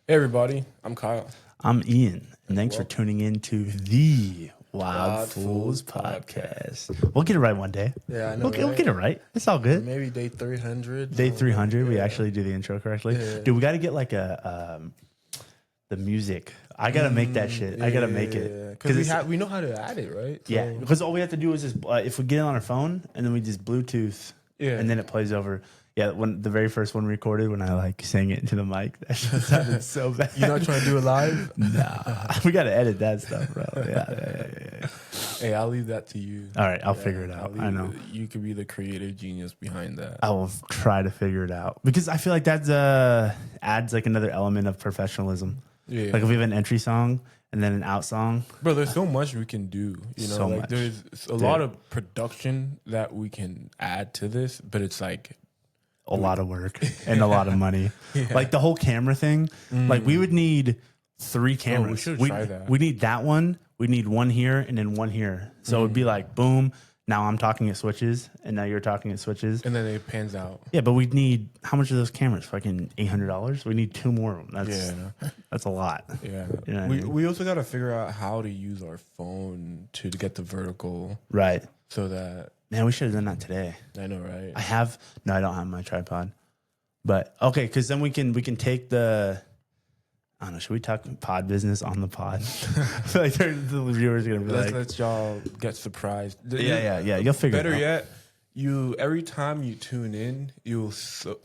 Hey everybody, I'm Kyle. I'm Ian, and thanks for tuning in to the Wild Wild Fools Fools podcast. We'll get it right one day. Yeah, I know, We'll right? get it right. It's all good. Maybe day 300. Day 300, we Yeah. actually do the intro correctly. Yeah. Dude, we got to get like the music. I got to make that shit. I got to make it. Because we know how to add it, right? So, Yeah, because all we have to do is just, if we get it on our phone, and then we just Bluetooth, Yeah. and then it plays over. Yeah, when the very first one recorded, when I like sang it into the mic, that shit sounded so bad. You're not trying to do it live? Nah, we got to edit that stuff, bro. Yeah. Hey, I'll leave that to you. All right, I'll figure it out. I know. You could be the creative genius behind that. I will try to figure it out because I feel like that adds like another element of professionalism. Yeah. Like if we have an entry song and then an out song. Bro, there's so much we can do. You know, So like much. there's a lot of production that we can add to this, but it's like A lot of work and a lot of money. Like the whole camera thing. Like we would need 3 cameras. we should try that. We need that one. We need one here and then one here. So it'd be like, boom. Now I'm talking at switches and now you're talking at switches. and then it pans out. Yeah, but we'd need, how much are those cameras? Fucking $800? We need 2 more of them. That's a lot. Yeah. You know what I mean? We also got to figure out how to use our phone to get the vertical Right. so that Man, we should have done that today. I know, right? I don't have my tripod. But okay, because then we can take the, I don't know, should we talk pod business on the pod? I feel like the viewers are gonna be like, Let y'all get surprised. yeah. You'll figure Better it out. yet, every time you tune in, you'll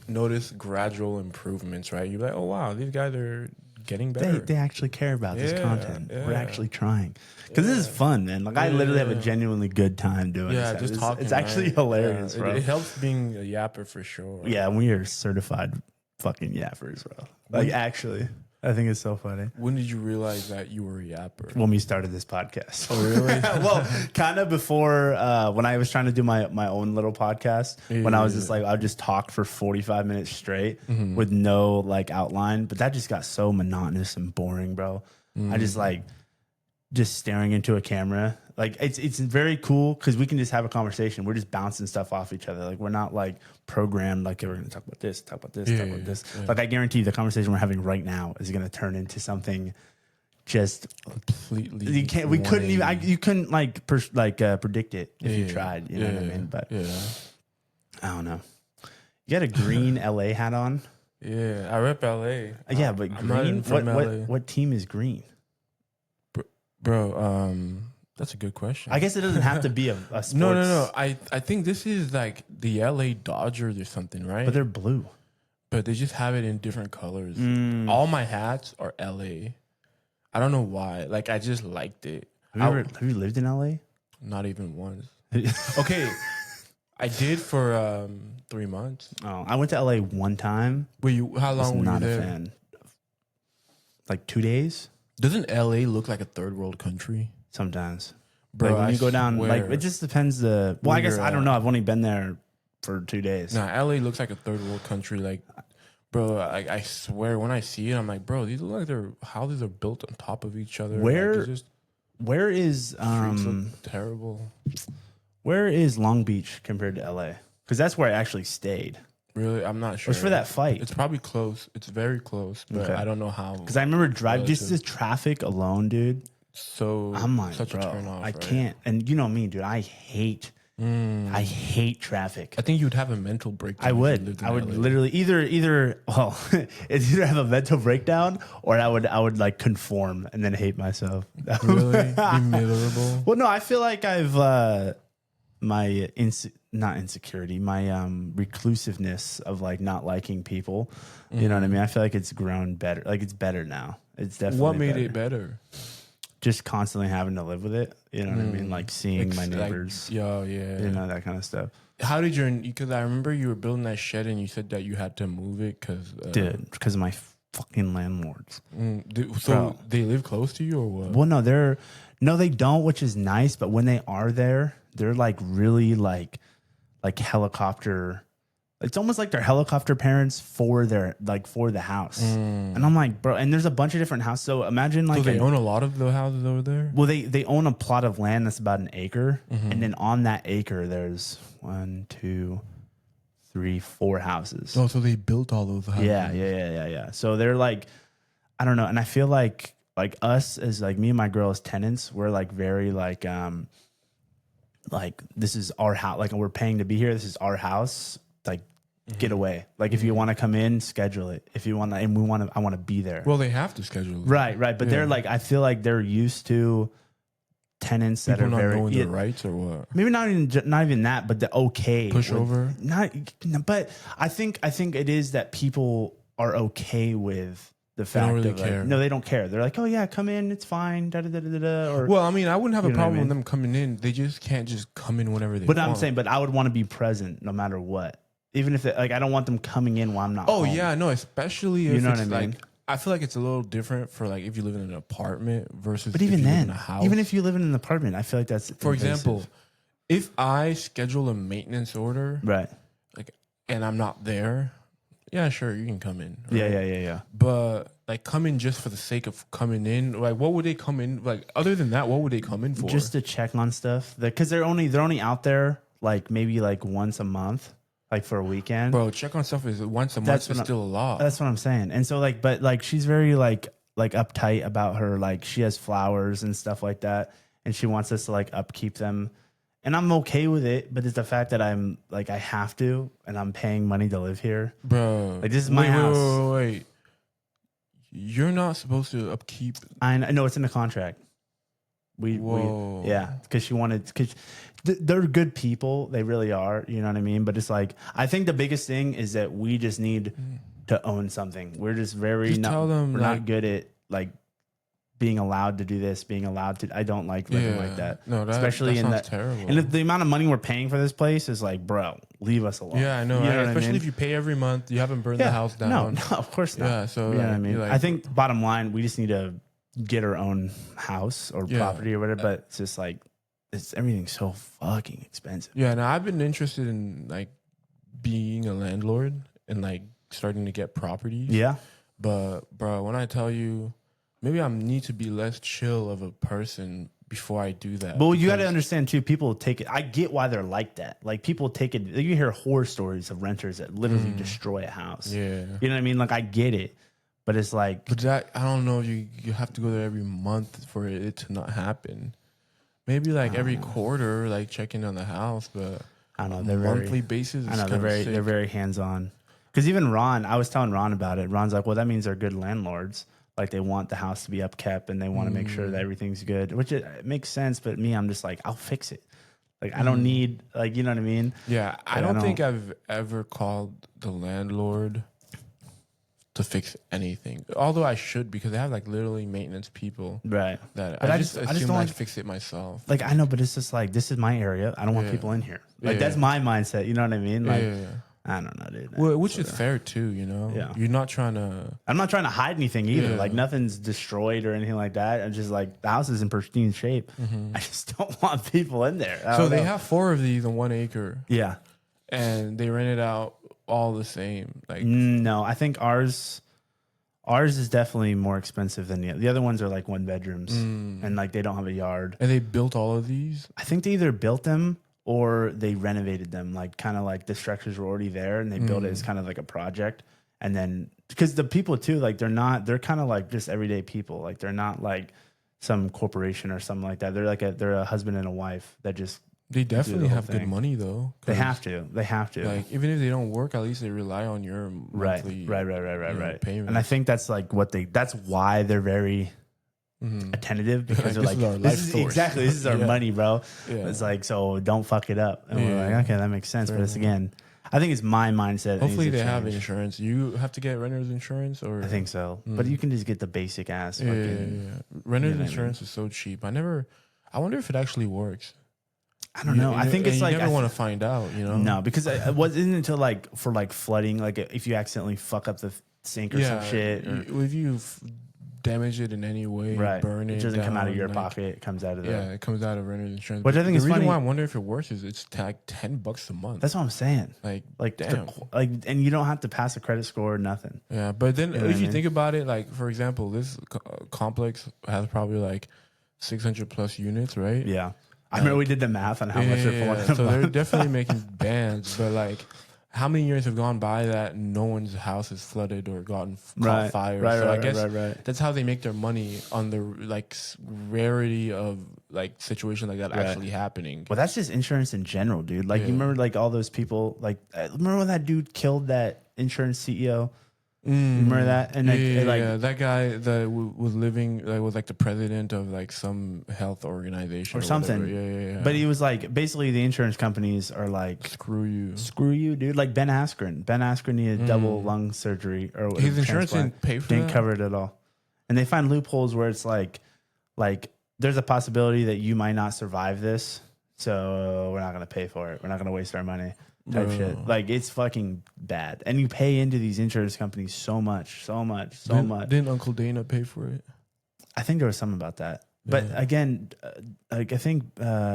notice gradual improvements, right? You're like, oh wow, these guys are getting better. They actually care about this Yeah, content. We're yeah. actually trying. Because this is fun, man. Like I literally have a genuinely good time doing yeah, this. just It's- talking. It's actually right? hilarious, Yeah, bro. It helps being a yapper for sure. Yeah, we are certified fucking yappers, bro. Like actually, I think it's so funny. When did you realize that you were a yapper? When we started this podcast. Oh, really? Well, kind of before when I was trying to do my own little podcast, when I was just like, I would just talk for 45 minutes straight with no like outline. But that just got so monotonous and boring, bro. I just like just staring into a camera. Like it's very cool because we can just have a conversation. We're just bouncing stuff off each other. Like we're not like programmed. Like we're going to talk about this, talk about this, talk about this. Yeah. Like I guarantee you, the conversation we're having right now is going to turn into something just Completely. you can't. We couldn't even. 180. You couldn't like predict it if you Yeah. tried. You know what I mean? But yeah. I don't know. You got a green LA hat on. Yeah, I rep LA. Yeah, but I'm not green. from LA. What team is green? Bro, that's a good question. I guess it doesn't have to be a sports. No. I think this is like the LA Dodgers or something, right? But they're blue. But they just have it in different colors. Mm. All my hats are LA. I don't know why. Like I just liked it. Have you lived in LA? Not even once. Okay. I did for 3 months. Oh, I went to LA one time. Wait, how Was long were you not a there? fan. Like 2 days Doesn't LA look like a third world country? sometimes. Bro, like when I you go down, like swear. it just depends. Well, I Where guess you're I don't at. know. I've only been there for 2 days. Nah, LA looks like a third world country. Like, bro, I swear when I see it, I'm like, bro, these look like their houses are built on top of each other. Where- like, it's just Where is streets look terrible. Where is Long Beach compared to LA? Because that's where I actually stayed. Really, I'm not It sure. was for that fight. It's probably close. It's very close, but Okay. I don't know how. Because I remember driving just relative. the traffic alone, dude. So I'm like, such bro, a turn off. I right? can't. And you know me, dude. I hate traffic. I think you would have a mental breakdown. I if you would. lived in I would LA. literally either. Well, it's either have a mental breakdown or I would like conform and then hate myself. Really be miserable. Well, no, I feel like I've my not insecurity, my reclusiveness of like not liking people. You know what I mean? I feel like it's grown better. Like it's better now. It's definitely What made better. it better? Just constantly having to live with it. You know what I mean? Like seeing my neighbors. Yeah. You know, that kind of stuff. How did because I remember you were building that shed and you said that you had to move it because Dude, because of my fucking landlords. So Bro. they live close to you or what? Well, no, they don't, which is nice. But when they are there, they're like really like helicopter. It's almost like they're helicopter parents for the house. And I'm like, bro, and there's a bunch of different houses. So imagine like So they own a lot of the houses over there? well, they own a plot of land that's about an acre. And then on that acre, there's 1, 2, 3, 4 houses. Oh, so they built all those houses. Yeah. So they're like, I don't know. And I feel like us as like me and my girl as tenants, we're like very like this is our house. Like we're paying to be here. This is our house. Like get away. Like if you want to come in, schedule it. If you want to, and I want to be there. Well, they have to schedule it. Right. But they're like, I feel like they're used to tenants People that are not very knowing their rights or what? maybe not even that, but the okay Pushover. But I think it is that people are okay with the fact don't really of like, care. no, they don't care. They're like, oh yeah, come in, it's fine. Da, da, da, da, da, or Well, I mean, I wouldn't have a You know what I problem mean? with them coming in. They just can't just come in whenever they but want. I'm saying, but I would want to be present no matter what, even if I don't want them coming in while I'm not. Oh home. yeah, no, especially if You know it's what I mean? like. I feel like it's a little different for like if you live in an apartment versus. But if even you live then, in a house. even if you live in an apartment, I feel like that's for invasive. example, if I schedule a maintenance order, Right? like, and I'm not there, yeah, sure, you can come in. Right? Yeah. But like come in just for the sake of coming in, like what would they come in? Like other than that, what would they come in for? Just to check on stuff, because they're only out there like maybe like once a month. Like for a weekend, Bro, check on stuff is once a month is still a lot. That's what I'm saying. And so like, but like she's very like uptight about her, like she has flowers and stuff like that, and she wants us to like upkeep them. And I'm okay with it, but it's the fact that I'm like I have to, and I'm paying money to live here. Bro, Like this is my house. Wait. You're not supposed to upkeep. I know it's in the contract. Whoa. Because she wanted, because they're good people. They really are. You know what I mean? But it's like, I think the biggest thing is that we just need to own something. We're just very, tell them, we're like, not good at like being allowed to do this, being allowed to, I don't like living like that. No, especially that in sounds that, terrible. and the amount of money we're paying for this place is like, bro, leave us alone. Yeah, I know. You Right? what I Especially mean? if you pay every month, you haven't burned the house down. No, of course not. Yeah, so you know what I like, mean? you're like- I think bottom line, we just need to get our own house or property or whatever, but it's just like, everything's so fucking expensive. Yeah, now I've been interested in like being a landlord and like starting to get properties. Yeah. But bro, when I tell you, maybe I need to be less chill of a person before I do that. Well, you got to understand too, people take it. I get why they're like that. Like people take it. You hear horror stories of renters that literally destroy a house. Yeah. You know what I mean? Like I get it, but it's like, But that, I don't know, you have to go there every month for it to not happen. Maybe like every quarter, like checking on the house, but I don't know. They're monthly very, basis. I know they're very hands on. Because even Ron, I was telling Ron about it. Ron's like, well, that means they're good landlords. Like they want the house to be upkept and they want to make sure that everything's good, which it makes sense. But me, I'm just like, I'll fix it. Like I don't need, like, you know what I mean? Yeah, I don't think I've ever called the landlord to fix anything. Although I should, because they have like literally maintenance people. Right. That But I just assume don't I'd like, fix it myself. like, I know, but it's just like, this is my area. I don't want people in here. Like that's my mindset. You know what I mean? Like, I don't know, dude. Well, which is fair too, you know? Yeah. You're not trying to... I'm not trying to hide anything either. Yeah. Like nothing's destroyed or anything like that. I'm just like, the house is in pristine shape. I just don't want people in there. So they have 4 of these on 1 acre. Yeah. And they rent it out all the same. Like No, I think ours is definitely more expensive than the other ones are like 1 bedrooms and like they don't have a yard. And they built all of these? I think they either built them or they renovated them, like kind of like the structures were already there and they built it as kind of like a project. And then because the people too, like they're kind of like just everyday people. Like they're not like some corporation or something like that. They're a husband and a wife that just They definitely whole have good thing. money though. They have to. Like even if they don't work, at least they rely on your monthly Right. payment. And I think that's like that's why they're very attentive, because they're This like, is our life source. exactly, this is our money, bro. Yeah. It's like, so don't fuck it up. And we're like, okay, that makes sense. But it's again, I think it's my mindset. Hopefully they needs to have change. insurance. You have to get renter's insurance, or I think so. But you can just get the basic ass. yeah. Renter's what I insurance is so cheap. I wonder if it actually works. I don't know. I think it's you like never want to find out. You know? no, because it wasn't until like for like flooding, like if you accidentally fuck up the sink or some shit, or, if you damage it in any way, right? burn it. It doesn't come out of down, your like, pocket. It comes out of yeah, it comes out of renter's insurance. Which I think the is reason funny. why I wonder if it works is it's like $10 a month. That's what I'm saying. Like damn. And you don't have to pass a credit score or nothing. Yeah, but then You know what if I you mean? think about it, like for example, this complex has probably like 600 plus units, right? Yeah. I remember we did the math on how much they're pulling. So they're definitely making bands, but like how many years have gone by that no one's house is flooded or caught fire? So I guess that's how they make their money, on the like rarity of like situation like that actually happening. Well, that's just insurance in general, dude. Like you remember like all those people, like remember when that dude killed that insurance CEO? Remember that? And that guy that was living, like, was like the president of like some health organization or something. Yeah. But he was like, basically the insurance companies are like, screw you, dude. Like Ben Askren needed double lung surgery, or his insurance didn't pay for didn't cover it at all. And they find loopholes where it's like there's a possibility that you might not survive this, so we're not going to pay for it. We're not going to waste our money. Type shit. Like, it's fucking bad. And you pay into these insurance companies so much. Didn't Uncle Dana pay for it? I think there was something about that. But again, like I think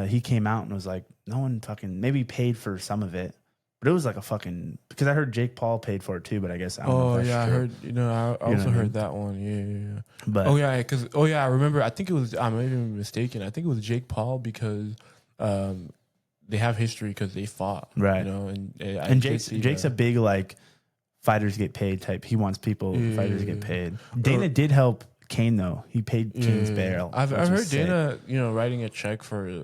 he came out and was like, no one fucking maybe paid for some of it. But it was like a fucking, because I heard Jake Paul paid for it too, but I guess I don't know if that's true. I heard, I also heard that one. Yeah. But I remember, I think it was, I may be mistaken, I think it was Jake Paul, because they have history because they fought, right? You know, and Jake's a big like fighters get paid type. He wants fighters get paid. Dana did help Kane though. He paid Kane's bail. I've heard Dana, writing a check for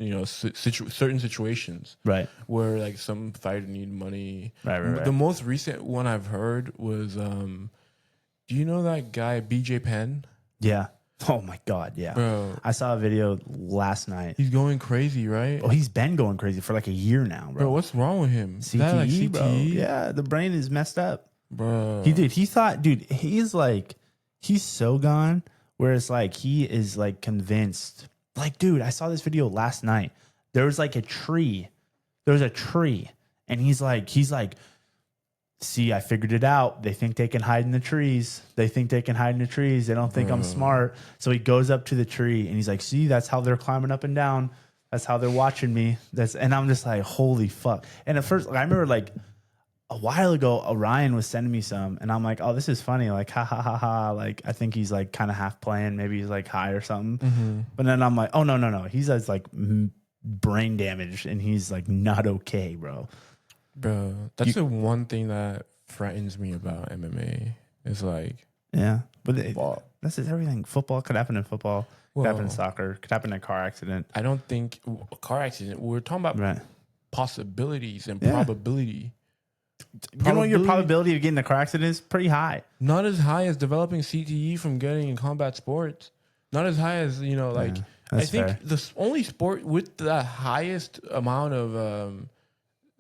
certain situations, right, where like some fighter need money. Right. The most recent one I've heard was, do you know that guy BJ Penn? Yeah. Oh my God, yeah. Bro, I saw a video last night. He's going crazy, right? Oh, he's been going crazy for like a year now, bro. What's wrong with him? CTE, bro. Yeah, the brain is messed up. Bro. He thought, dude, he's so gone, where it's like he is like convinced. Like, dude, I saw this video last night. There was like a tree. There was a tree. And he's like, see, I figured it out. They think they can hide in the trees. They don't think I'm smart. So he goes up to the tree and he's like, see, that's how they're climbing up and down. That's how they're watching me. And I'm just like, holy fuck. And at first, I remember like a while ago, Orion was sending me some and I'm like, oh, this is funny. Like, ha ha ha ha. Like, I think he's like kind of half playing. Maybe he's like high or something. Mm-hmm. But then I'm like, oh, no. He's like brain damaged and he's like not okay, bro. Bro, that's the one thing that frightens me about MMA. It's like, yeah, but this is everything. Football could happen in football. Could happen in soccer. Could happen in a car accident. I don't think a car accident. We're talking about possibilities and probability. You know, your probability of getting a car accident is pretty high. Not as high as developing CTE from getting in combat sports. Not as high as I think fair. The only sport with the highest amount of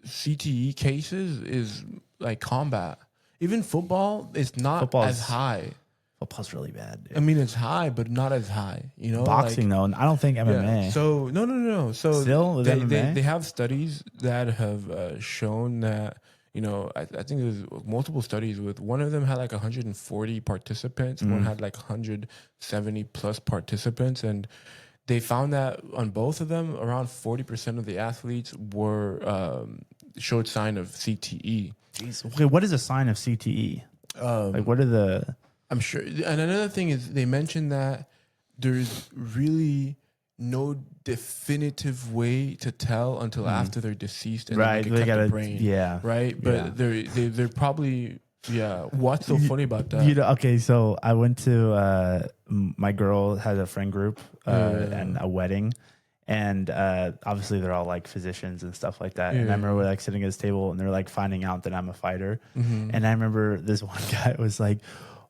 CTE cases is like combat. Even football is not as high. Football's really bad, dude. I mean, it's high, but not as high. You know, boxing though. I don't think MMA. Yeah. So no. So still with MMA? They have studies that have shown that. I think there's multiple studies with one of them had like 140 participants. One had like 170 plus participants, and they found that on both of them, around 40% of the athletes showed sign of CTE. Jeez. Okay, what is a sign of CTE? Like, what are the? I'm sure. And another thing is they mentioned that there's really no definitive way to tell until after they're deceased and right. they got the brain. Yeah. Right. But they're probably. Yeah. What's so funny about that? Okay. So I went to my girl had a friend group and a wedding. And obviously they're all like physicians and stuff like that. And I remember like sitting at this table and they're like finding out that I'm a fighter. Mm-hmm. And I remember this one guy was like,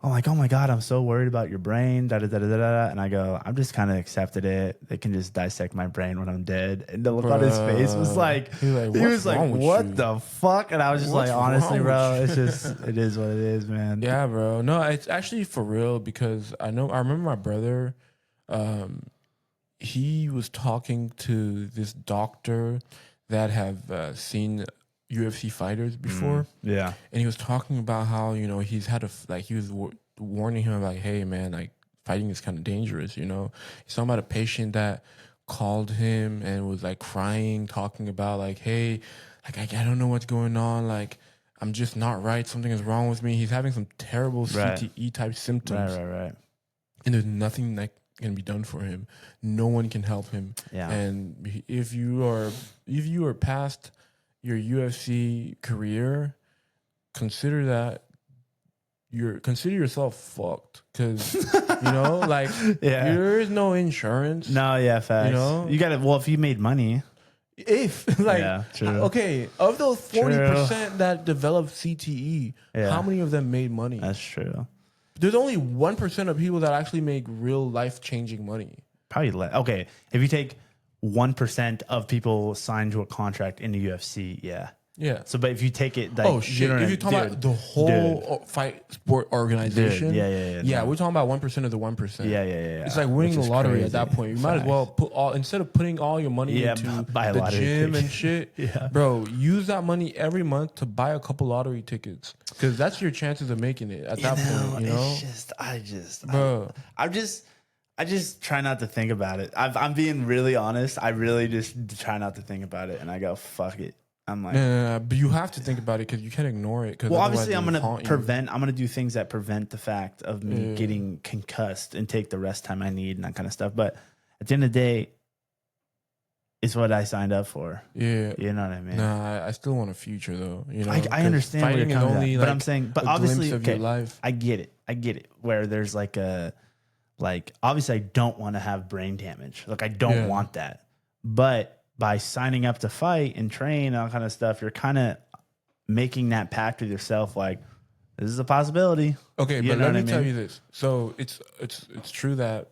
oh my God, I'm so worried about your brain. Da, da, da, da, da, da. And I go, I'm just kind of accepted it. They can just dissect my brain when I'm dead. And the look on his face was like, he was like, what the fuck? And I was just like, honestly, bro, it's just, it is what it is, man. Yeah, bro. No, it's actually for real because I remember my brother, he was talking to this doctor that have seen UFC fighters before. Yeah. And he was talking about how, he's had he was warning him like, hey man, like fighting is kind of dangerous, He's talking about a patient that called him and was like crying, talking about like, hey, like I don't know what's going on. Like I'm just not right. Something is wrong with me. He's having some terrible CTE type symptoms. Right. And there's nothing that can be done for him. No one can help him. Yeah. And if you are past your UFC career, consider yourself fucked, because like Yeah. there is no insurance. No, yeah, facts. You got to. Well, if you made money, If like Yeah, true. okay, of those 40% that developed CTE, Yeah. how many of them made money? that's true. There's only 1% of people that actually make real life changing money. Probably less. Okay, if you take 1% of people signed to a contract in the UFC, yeah. Yeah. So, but if you take it, like, Oh shit! If you're talking about the whole fight sport organization, yeah, we're talking about 1% of the 1%. Yeah. It's like winning the Which is lottery crazy. at that point. You might as well instead of putting all your money into buy a the lottery gym ticket. and shit, Yeah. bro. Use that money every month to buy a couple lottery tickets, because that's your chances of making it at that point. It's just, Bro. I just try not to think about it. I'm being really honest. I really just try not to think about it, and I go, fuck it. I'm like, No, but you have to think about it, because you can't ignore it. well, obviously, I'm gonna do things that prevent the fact of me getting concussed and take the rest time I need and that kind of stuff. But at the end of the day, it's what I signed up for. Yeah, you know what I mean. Nah, I still want a future though. I understand where you're coming from, but I'm saying, but obviously, of your life. I get it. Where there's obviously, I don't want to have brain damage. Like, I don't want that, but by signing up to fight and train and all kind of stuff, you're kind of making that pact with yourself. Like, this is a possibility. Okay, but let me tell you this. So it's true that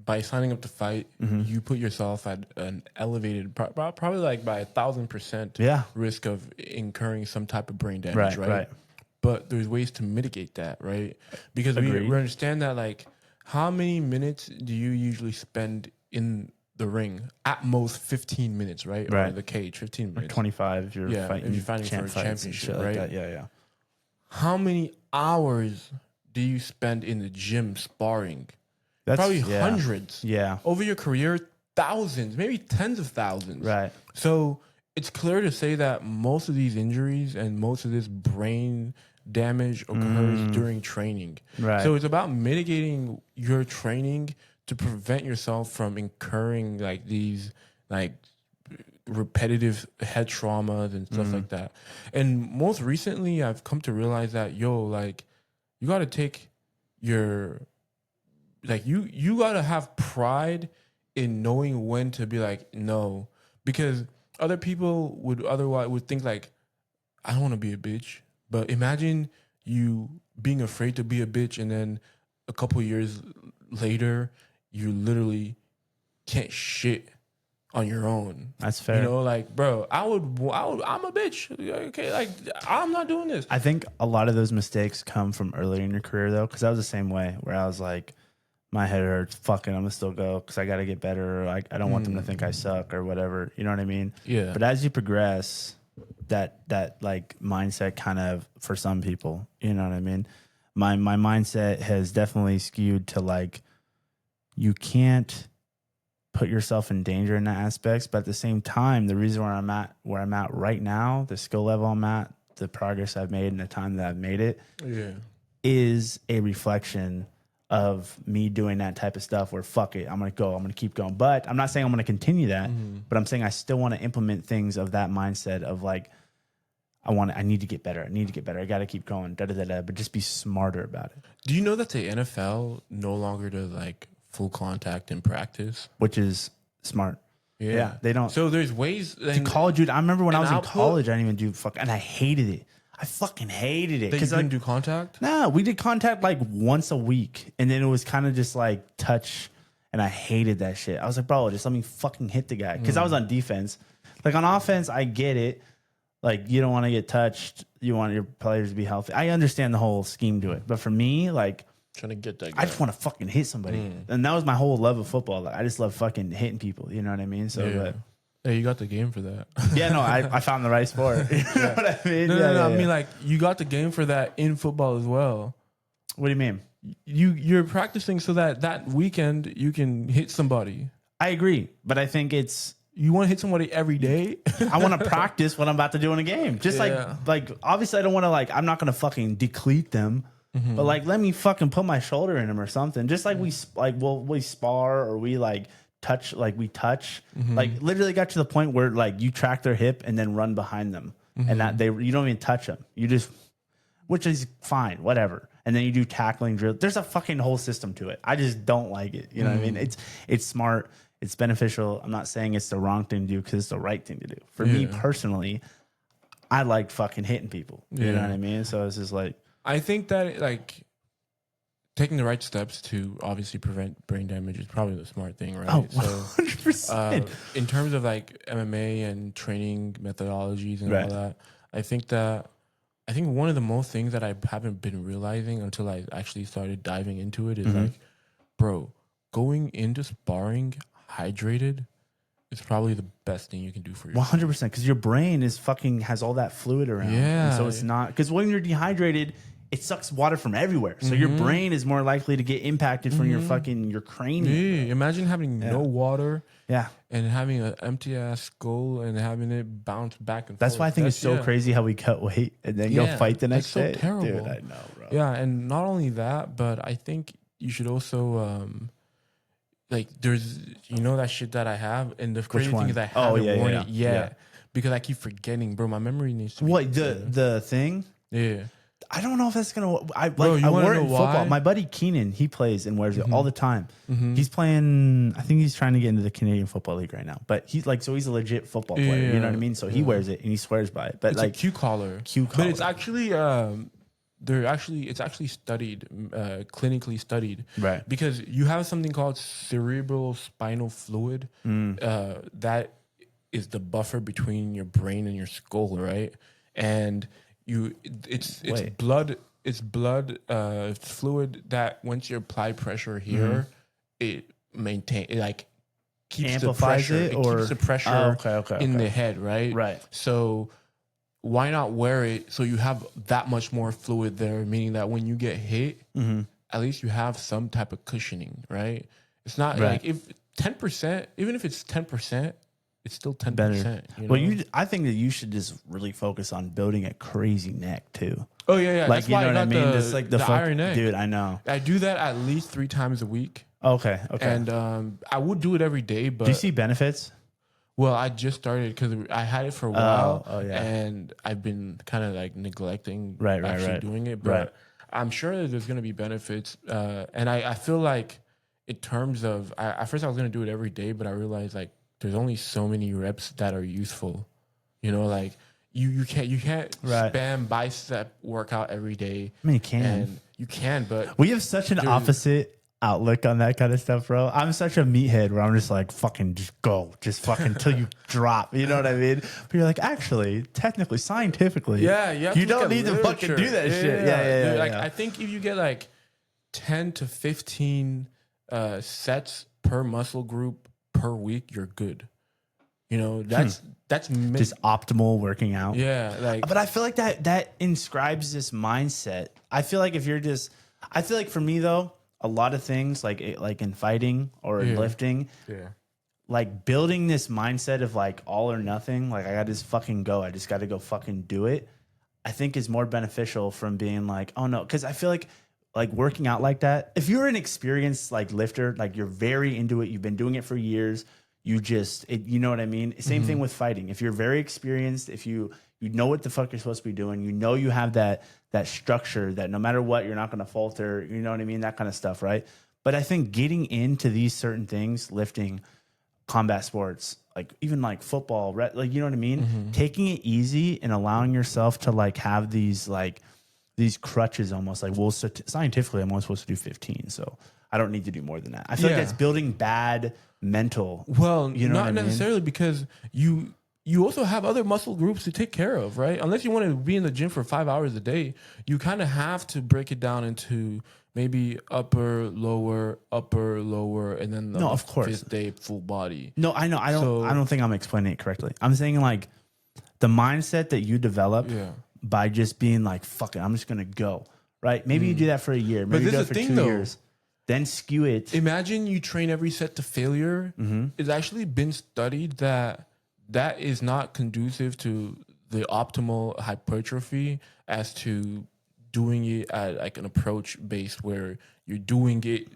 by signing up to fight, you put yourself at an elevated, probably like by 1,000% risk of incurring some type of brain damage, right? But there's ways to mitigate that, right? Because we understand that, like, how many minutes do you usually spend in the ring? At most 15 minutes, right? Or the cage, 15 minutes. 25 if you're fighting, if you're fighting for a championship, right? Like that. Yeah. How many hours do you spend in the gym sparring? That's probably hundreds. Yeah. Over your career, thousands, maybe tens of thousands. Right. So it's clear to say that most of these injuries and most of this brain damage occurs during training. Right. So it's about mitigating your training to prevent yourself from incurring like these like repetitive head traumas and stuff like that. And most recently, I've come to realize that like you got to take your you got to have pride in knowing when to be like no, because other people would think like, I don't want to be a bitch. But imagine you being afraid to be a bitch, and then a couple years later, you literally can't shit on your own. That's fair. Like, bro, I'm a bitch. Okay, like, I'm not doing this. I think a lot of those mistakes come from earlier in your career, though, because I was the same way, where I was like, my head hurts, fucking, I'm gonna still go because I got to get better. Or I don't want them to think I suck or whatever. You know what I mean? Yeah. But as you progress, that like mindset kind of, for some people, you know what I mean? My mindset has definitely skewed to like, you can't put yourself in danger in that aspects, but at the same time, the reason where I'm at right now, the skill level I'm at, the progress I've made and the time that I've made it, is a reflection of me doing that type of stuff where fuck it, I'm gonna keep going. But I'm not saying I'm gonna continue that, but I'm saying I still want to implement things of that mindset of like, I need to get better. I got to keep going, but just be smarter about it. Do you know that the NFL no longer does like full contact in practice? Which is smart. Yeah, they don't. So there's ways. To college, dude, I remember when I was in college, I didn't even do and I hated it. I fucking hated it. Because you didn't do contact? No, we did contact like once a week. And then it was kind of just like touch. And I hated that shit. I was like, bro, just let me fucking hit the guy. Because I was on defense. Like on offense, I get it. Like you don't want to get touched. You want your players to be healthy. I understand the whole scheme to it. But for me, like, trying to get that guy. I just want to fucking hit somebody. And that was my whole love of football. Like, I just love fucking hitting people. You know what I mean? So, but, hey, you got the game for that. Yeah, no, I found the right sport. You know what I mean? No. I mean, like, you got the game for that in football as well. What do you mean? You're practicing so that weekend you can hit somebody. I agree, but I think it's, you want to hit somebody every day. I want to practice what I'm about to do in a game. Just like obviously I don't want to like, I'm not going to fucking deplete them, but like let me fucking put my shoulder in them or something. Just like we spar or we like touch, like literally got to the point where like you track their hip and then run behind them, and that you don't even touch them. You just, which is fine, whatever. And then you do tackling drill. There's a fucking whole system to it. I just don't like it. You know what I mean? It's smart. It's beneficial. I'm not saying it's the wrong thing to do because it's the right thing to do. For me personally, I like fucking hitting people. You know what I mean? So it's just like, I think that like taking the right steps to obviously prevent brain damage is probably the smart thing, right? oh, So 100%. in terms of like MMA and training methodologies and all that, I think one of the most things that I haven't been realizing until I actually started diving into it is like, bro, going into sparring hydrated is probably the best thing you can do for yourself. 100%, because your brain is fucking has all that fluid around. Yeah. And so it's not, because when you're dehydrated, it sucks water from everywhere. So your brain is more likely to get impacted from your cranium. Yeah. Imagine having no water. Yeah. And having an empty ass skull and having it bounce back and forth. That's why I think it's so crazy how we cut weight and then go fight the next day. That's so terrible. Dude, I know, bro. Yeah, and not only that, but I think you should also like there's that shit that I have, and the crazy thing is I haven't worn it yet because I keep forgetting, bro. My memory needs to be the thing? Yeah. I don't know if that's gonna. I Bro, I wore it in why? football. My buddy Keenan, he plays and wears it all the time. He's playing. I think he's trying to get into the Canadian Football League right now. But he's like, so he's a legit football player. You know what I mean? So he wears it and he swears by it. But It's like a Q collar. But it's actually it's actually studied, clinically studied, right? Because you have something called cerebral spinal fluid, that is the buffer between your brain and your skull, right? And it's blood fluid that once you apply pressure here, it keeps Amplifies the pressure. Keeps the pressure in the head, right? Right. So why not wear it so you have that much more fluid there, meaning that when you get hit, at least you have some type of cushioning, right? It's not like if 10%, even if it's 10%, it's still 10%. Well, I think that you should just really focus on building a crazy neck too. Oh yeah. Like That's you why know I what I got mean? Just like the iron neck, dude. I know. I do that at least 3 times a week. Okay. And I would do it every day, but do you see benefits? Well, I just started because I had it for a while, yeah. and I've been kind of like neglecting doing it. But Right. I'm sure that there's going to be benefits, and I feel like in terms of at first I was going to do it every day, but I realized like there's only so many reps that are useful. Like you can't spam bicep workout every day. I mean, you can. And you can, but we have such an opposite outlook on that kind of stuff, bro. I'm such a meathead where I'm just like, fucking just go. Just fucking until you drop. You know what I mean? But you're like, actually, technically, scientifically, you don't need to fucking do that shit. Yeah. Like I think if you get like 10 to 15 sets per muscle group per week, you're good. That's just optimal working out. Yeah, but I feel like that inscribes this mindset. I feel like for me though, a lot of things like in fighting or in lifting, like building this mindset of like all or nothing, like I got to just fucking go. I just got to go fucking do it. I think is more beneficial from being like, oh no, because I feel like working out like that. If you're an experienced like lifter, like you're very into it, you've been doing it for years. You know what I mean? Same thing with fighting. If you're very experienced, if you know what the fuck you're supposed to be doing, you have that structure that no matter what, you're not going to falter. You know what I mean? That kind of stuff, right? But I think getting into these certain things, lifting, combat sports, like even like football, like you know what I mean? Taking it easy and allowing yourself to like have these crutches almost like, well, scientifically, I'm only supposed to do 15, so I don't need to do more than that. I feel like that's building bad mental. Well, not necessarily because you also have other muscle groups to take care of, right? Unless you want to be in the gym for 5 hours a day, you kind of have to break it down into maybe upper, lower, and then the fifth day full body. No, I know. I don't think I'm explaining it correctly. I'm saying like the mindset that you develop by just being like, fuck it, I'm just gonna go. Right? Maybe you do that for a year. Maybe you do it for 2 years. Then skew it. Imagine you train every set to failure. It's actually been studied that is not conducive to the optimal hypertrophy as to doing it at like an approach based where you're doing it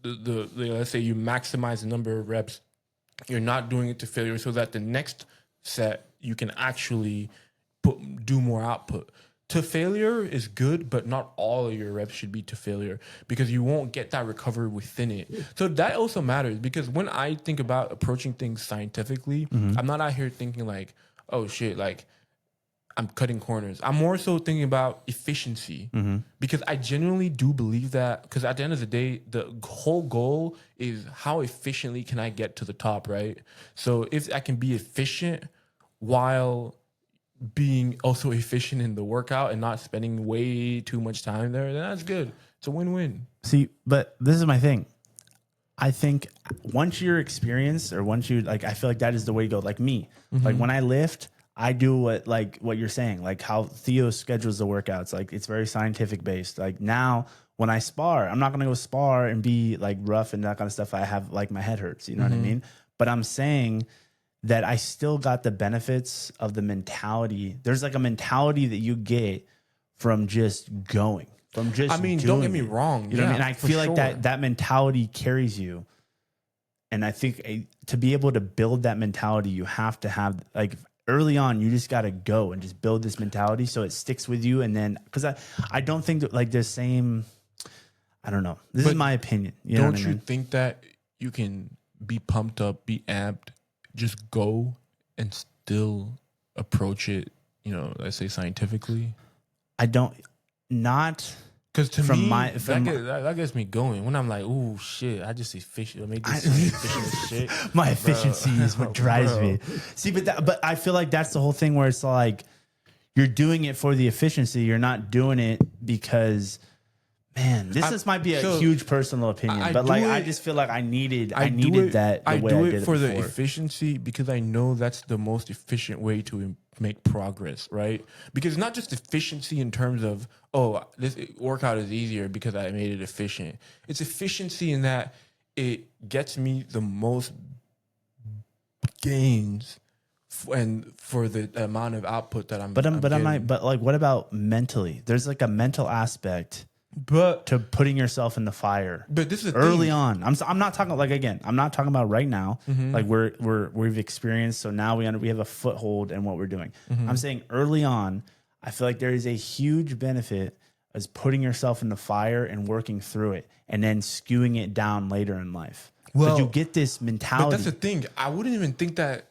let's say you maximize the number of reps, you're not doing it to failure, so that the next set you can actually do more output. To failure is good, but not all of your reps should be to failure, because you won't get that recovery within it. So that also matters, because when I think about approaching things scientifically, I'm not out here thinking like, oh shit, like I'm cutting corners. I'm more so thinking about efficiency, because I genuinely do believe that, because at the end of the day, the whole goal is how efficiently can I get to the top, right? So if I can be efficient while being also efficient in the workout and not spending way too much time there, then that's good. It's a win-win. See, but this is my thing. I think once you're experienced, or once you like, I feel like that is the way to go. Like me, like when I lift, I do what you're saying, like how Theo schedules the workouts. Like it's very scientific based. Like now when I spar, I'm not going to go spar and be like rough and that kind of stuff. I have like my head hurts, you know what I mean? But I'm saying that I still got the benefits of the mentality. There's like a mentality that you get from just going, from just, I mean, don't get me wrong. You know what I mean? I feel like that mentality carries you. And I think to be able to build that mentality, you have to have, like, early on, you just got to go and just build this mentality so it sticks with you. And then, because I don't think that like the same, I don't know. This is my opinion. You know what I mean? Think that you can be pumped up, be amped, just go and still approach it, you know, let's say scientifically? I don't, not because to me, that gets me going. When I'm like, "Ooh, shit! I just efficient. Make this efficient as shit." My efficiency is what drives me. See, but I feel like that's the whole thing where it's like you're doing it for the efficiency. You're not doing it because, man, this might be a huge personal opinion, but like I just feel like I needed that. I do it for the efficiency because I know that's the most efficient way to make progress, right? Because not just efficiency in terms of, oh, this workout is easier because I made it efficient. It's efficiency in that it gets me the most gains and for the amount of output that I'm. But like, what about mentally? There's like a mental aspect. But to putting yourself in the fire, but this is early on. I'm not talking like, again, I'm not talking about right now. Like we've experienced, so now we have a foothold in what we're doing. I'm saying early on, I feel like there is a huge benefit as putting yourself in the fire and working through it, and then skewing it down later in life. Well, you get this mentality. But that's the thing. I wouldn't even think that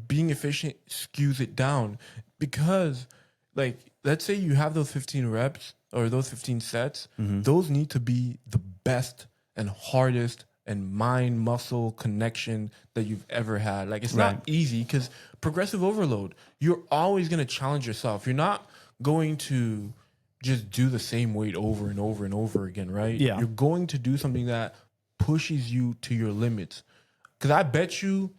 being efficient skews it down, because, like, let's say you have those 15 reps. Or those 15 sets, those need to be the best and hardest and mind muscle connection that you've ever had. Like, it's not easy because progressive overload, you're always going to challenge yourself. You're not going to just do the same weight over and over and over again, right? Yeah. You're going to do something that pushes you to your limits. Because I bet you,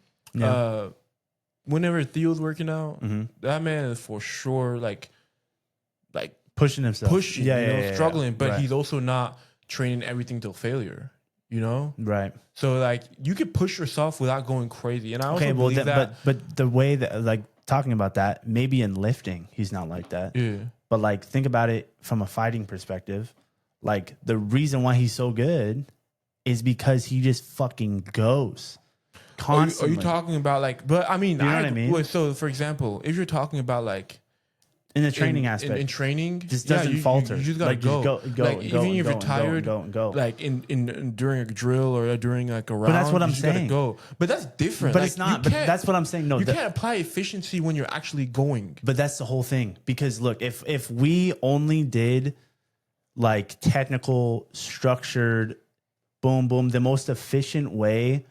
whenever Theo's working out, that man is for sure like pushing himself, struggling, but he's also not training everything till failure, you know? Right. So like you could push yourself without going crazy. And I also believe that. But the way that, like, talking about that, maybe in lifting, he's not like that. Yeah. But like, think about it from a fighting perspective. Like, the reason why he's so good is because he just fucking goes constantly. Are you talking about like, but I mean, you know what I mean? So for example, if you're talking about like, in the training aspect, in training, just doesn't falter. You just gotta go. Like, even if you're tired, go. Like in during a drill or during like a round, but that's what I'm saying. Gotta go. But that's different. But like, it's not. But that's what I'm saying. No, you can't apply efficiency when you're actually going. But that's the whole thing. Because look, if we only did like technical, structured, boom, boom, the most efficient way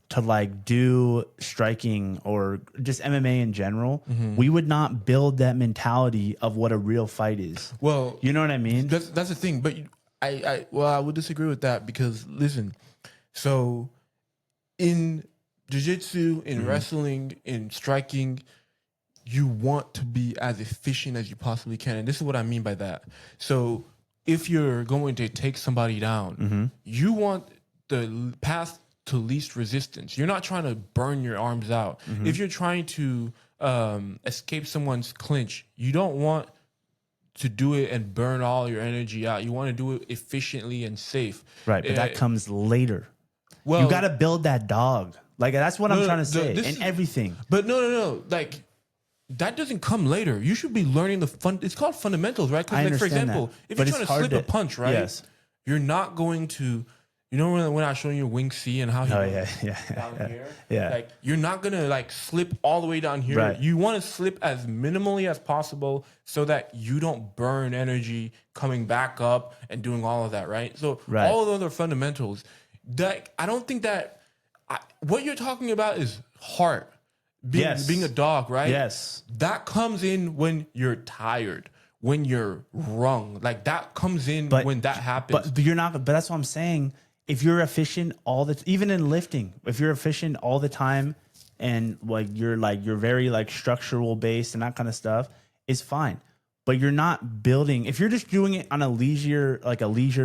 to like do striking or just MMA in general, we would not build that mentality of what a real fight is. Well, you know what I mean? That's the thing. But I would disagree with that, because listen, so in jiu-jitsu, in wrestling, in striking, you want to be as efficient as you possibly can. And this is what I mean by that. So if you're going to take somebody down, you want the path to least resistance. You're not trying to burn your arms out. If you're trying to escape someone's clinch, you don't want to do it and burn all your energy out. You want to do it efficiently and safe. Right, but that comes later. Well, You got to build that dog. Like, that's what I'm trying to say. And everything. But no. Like, that doesn't come later. You should be learning it's called fundamentals, right? I Like, for understand example, that. if But you're trying it's to hard slip a punch, right? Yes. You're not going to, you know, when I was showing you wing C and how he yeah. down here? Yeah. Like, you're not going to like slip all the way down here. Right. You want to slip as minimally as possible so that you don't burn energy coming back up and doing all of that, right? So all of those are fundamentals. That I don't think that what you're talking about is heart. Being a dog, right? Yes. That comes in when you're tired, when you're wrung. Like, that comes in when that happens. But you're not. But that's what I'm saying. If you're efficient even in lifting, if you're efficient all the time, and you're very like structural based and that kind of stuff, it's fine. But you're not building. If you're just doing it on a leisure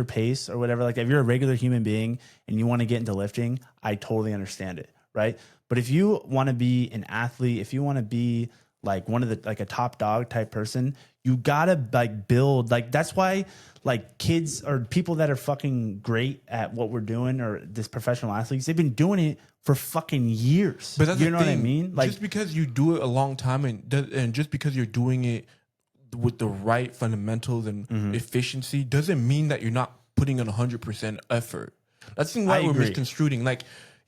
pace or whatever, like if you're a regular human being and you want to get into lifting, I totally understand it, right? But if you want to be an athlete, if you want to be like one of the like a top dog type person, you gotta like build. Like, that's why like kids or people that are fucking great at what we're doing, or this professional athletes, they've been doing it for fucking years. But that's you know what I mean? Like, just because you do it a long time and just because you're doing it with the right fundamentals and efficiency doesn't mean that you're not putting in 100% effort. That's the thing why we're misconstruing. Like,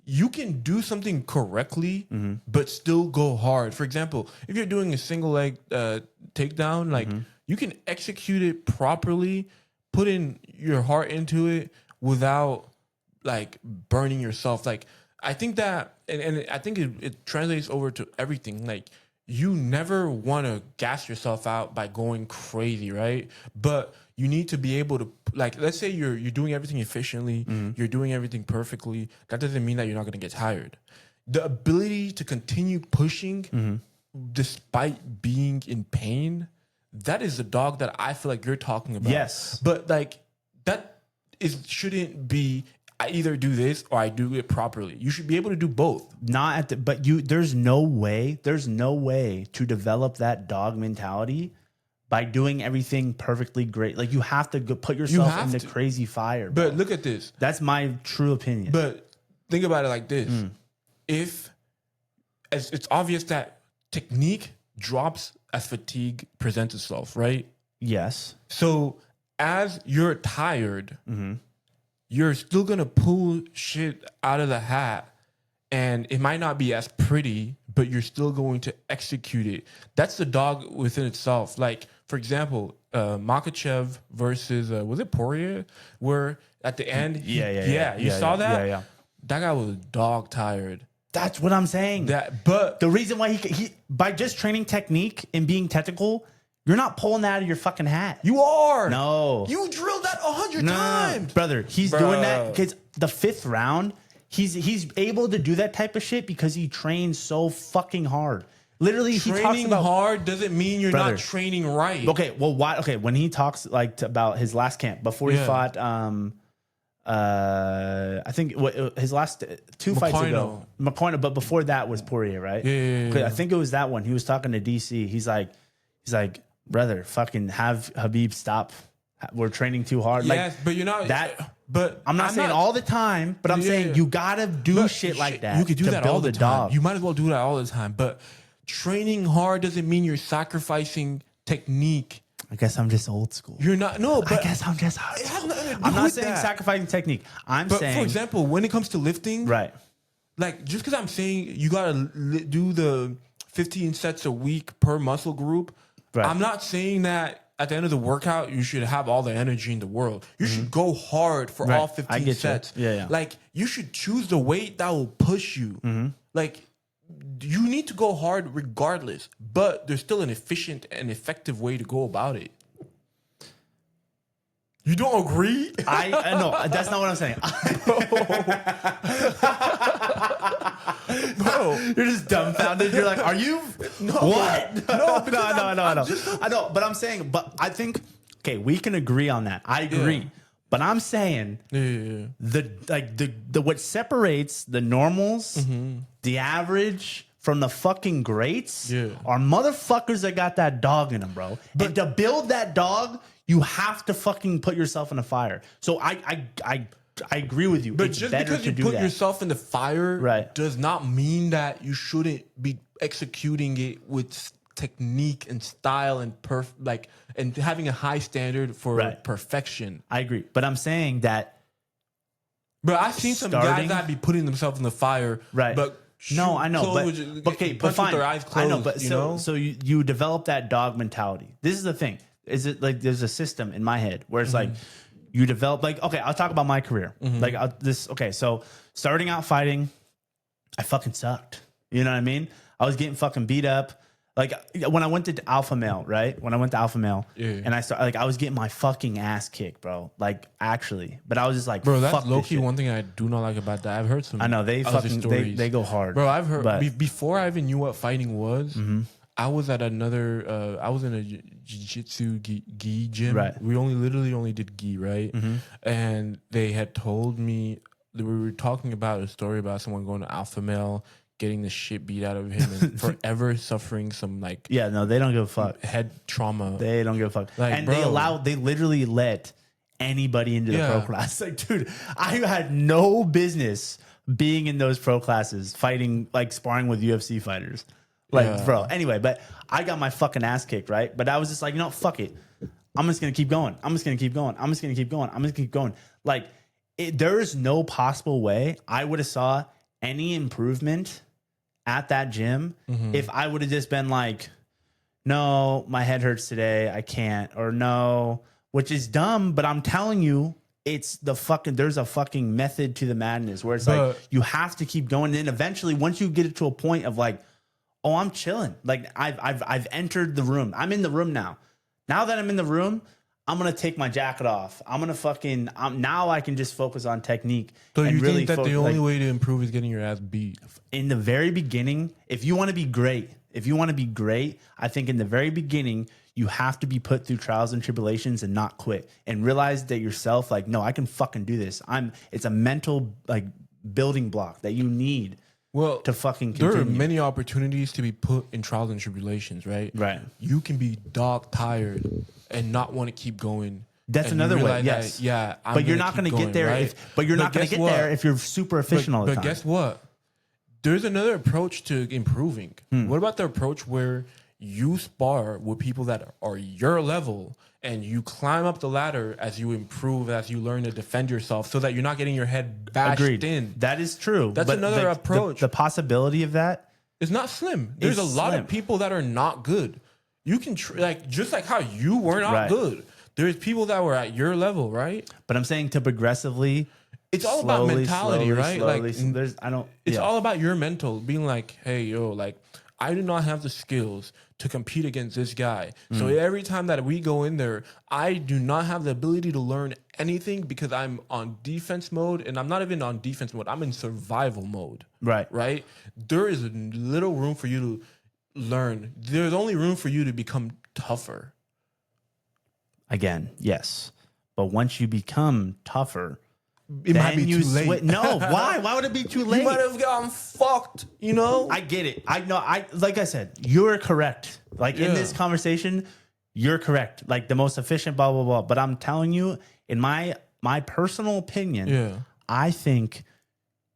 you can do something correctly, but still go hard. For example, if you're doing a single leg takedown, like you can execute it properly, put in your heart into it without like burning yourself. Like, I think that, and I think it translates over to everything. Like, you never want to gas yourself out by going crazy, right? But you need to be able to, like, let's say you're doing everything efficiently, you're doing everything perfectly. That doesn't mean that you're not going to get tired. The ability to continue pushing despite being in pain, that is the dog that I feel like you're talking about. Yes. But like, shouldn't be, I either do this or I do it properly. You should be able to do both. There's no way to develop that dog mentality by doing everything perfectly great. Like, you have to put yourself in the crazy fire. Bro. But look at this. That's my true opinion. But think about it like this. It's obvious that technique drops as fatigue presents itself, right? Yes. So as you're tired, you're still going to pull shit out of the hat, and it might not be as pretty, but you're still going to execute it. That's the dog within itself. Like, for example, Makachev versus, was it Poirier? Where at the end, you saw that? Yeah. That guy was dog tired. That's what I'm saying. But the reason why he by just training technique and being technical, you're not pulling that out of your fucking hat. You are. No. You drilled that 100 times. Brother, he's doing that because the 5th round, he's able to do that type of shit because he trains so fucking hard. Literally, training he talks about hard doesn't mean you're not training right. Okay, well, why? Okay, when he talks like about his last camp before he fought, I think his last 2 fights ago, McCoy, but before that was Poirier, right? Yeah. I think it was that one. He was talking to DC. He's like, brother, fucking have Habib stop. We're training too hard. Yes, like, but you're not that. But I'm not saying all the time, but I'm saying you gotta do shit like that. You could do that all the time. Dog. You might as well do that all the time. But training hard doesn't mean you're sacrificing technique. I guess I'm just old school. You're not. No, but I guess I'm just. I'm not saying sacrificing technique. I'm saying, for example, when it comes to lifting, right? Like, just because I'm saying you gotta do the 15 sets a week per muscle group, right. I'm not saying that at the end of the workout you should have all the energy in the world. You should go hard for all 15 sets. Yeah. Like, you should choose the weight that will push you. Like, you need to go hard regardless, but there's still an efficient and effective way to go about it. You don't agree? I no, that's not what I'm saying. Bro, you're just dumbfounded. You're like, are you? No, what? No, I know, but I'm saying, but I think, okay, we can agree on that. I agree. Yeah. But I'm saying the what separates the normals, the average from the fucking greats Yeah. are motherfuckers that got that dog in them, bro. But to build that dog, you have to fucking put yourself in a fire. So I agree with you. But it's just better because to you do put that. yourself in the fire Right. does not mean that you shouldn't be executing it with technique and style and and having a high standard for Right. perfection. I agree. But I'm saying that But I've seen some guys that be putting themselves in the fire. Right. But no, I know, but fine. Their eyes closed, I know, but so you develop that dog mentality. This is the thing. Is it like there's a system in my head where it's like you develop okay, I'll talk about my career. So starting out fighting, I fucking sucked. You know what I mean? I was getting fucking beat up. Like when I went to Alpha Male, right? When I went to Alpha Male, and I was getting my fucking ass kicked, bro. Like actually, but I was just like, bro, that's fuck low this key shit. one thing I do not like about that. I've heard some. I know they other fucking stories. they go hard, bro. I've heard but, before I even knew what fighting was. I was at another. I was in a jiu-jitsu gi gym. Right. We literally only did gi, right? And they had told me we were talking about a story about someone going to Alpha Male, getting the shit beat out of him, and forever suffering some like yeah, no, they don't give a fuck. head trauma. They don't give a fuck. Like, and bro. they literally let anybody into the pro class. Like, dude, I had no business being in those pro classes, fighting, like sparring with UFC fighters. Like, bro. Anyway, but I got my fucking ass kicked, right? But I was just like, fuck it. I'm just gonna keep going. I'm just gonna keep going. I'm just gonna keep going. I'm just gonna keep going. Like, there is no possible way I would have saw any improvement at that gym if I would have just been like, no, my head hurts today, I can't, or no, which is dumb, but I'm telling you, there's a fucking method to the madness where it's like you have to keep going. And then eventually, once you get it to a point of like, oh, I'm chilling. Like I've entered the room. I'm in the room now. Now that I'm in the room, I'm gonna take my jacket off. I'm gonna fucking now I can just focus on technique. So and you really think that the only way to improve is getting your ass beat? In the very beginning, if you want to be great, I think in the very beginning, you have to be put through trials and tribulations and not quit and realize that yourself, like, no, I can fucking do this. It's a mental like building block that you need to fucking continue. There are many opportunities to be put in trials and tribulations, right? Right. You can be dog tired and not want to keep going. That's another way. Yes. But you're not going to get there. Right? But you're not going to get there if you're super efficient all the time. But guess what? There's another approach to improving. What about the approach where you spar with people that are your level and you climb up the ladder as you improve, as you learn to defend yourself so that you're not getting your head bashed in? That is true. That's another approach. The possibility of that is not slim. There's a lot of people that are not good. You can just like how you were not good. There's people that were at your level, right? But I'm saying to progressively. It's all about mentality, right? It's all about your mental being like, hey, yo, like I do not have the skills to compete against this guy. So every time that we go in there, I do not have the ability to learn anything because I'm on defense mode, and I'm not even on defense mode. I'm in survival mode. Right? There is little room for you to learn. There's only room for you to become tougher. Again, yes. But once you become tougher, it might be too late. No, why? Why would it be too late? You might have gotten fucked, you know? I get it. I know. Like I said, you're correct. Like in this conversation, you're correct. Like the most efficient, blah, blah, blah. But I'm telling you, in my personal opinion, I think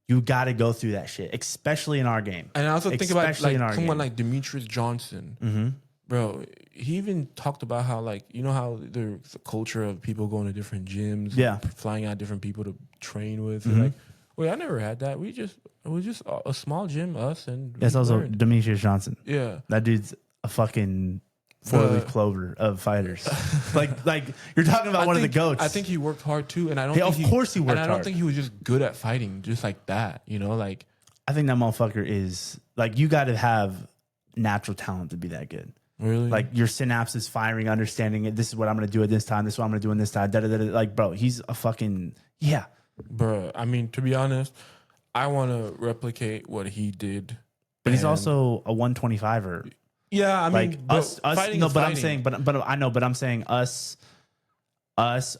you got to go through that shit, especially in our game. And I also think about like someone like Demetrius Johnson. Bro, he even talked about how, like, you know how there's a culture of people going to different gyms, flying out different people to train with. Like, wait, I never had that. It was just a small gym, us, and that's also Demetrius Johnson. Yeah, that dude's a fucking four-leaf clover of fighters. like you're talking about one of the goats. I think he worked hard too, and I don't. Of course he worked hard. And I don't think he was just good at fighting, just like that. You know, like I think that motherfucker is like you got to have natural talent to be that good. Really? Like your synapses firing, understanding it. This is what I'm going to do at this time. This is what I'm going to do in this time. Like, bro, he's a fucking, Bro, I mean, to be honest, I want to replicate what he did. But he's also a 125er. Yeah, I mean, like us. No, but I'm saying, but I know, but I'm saying us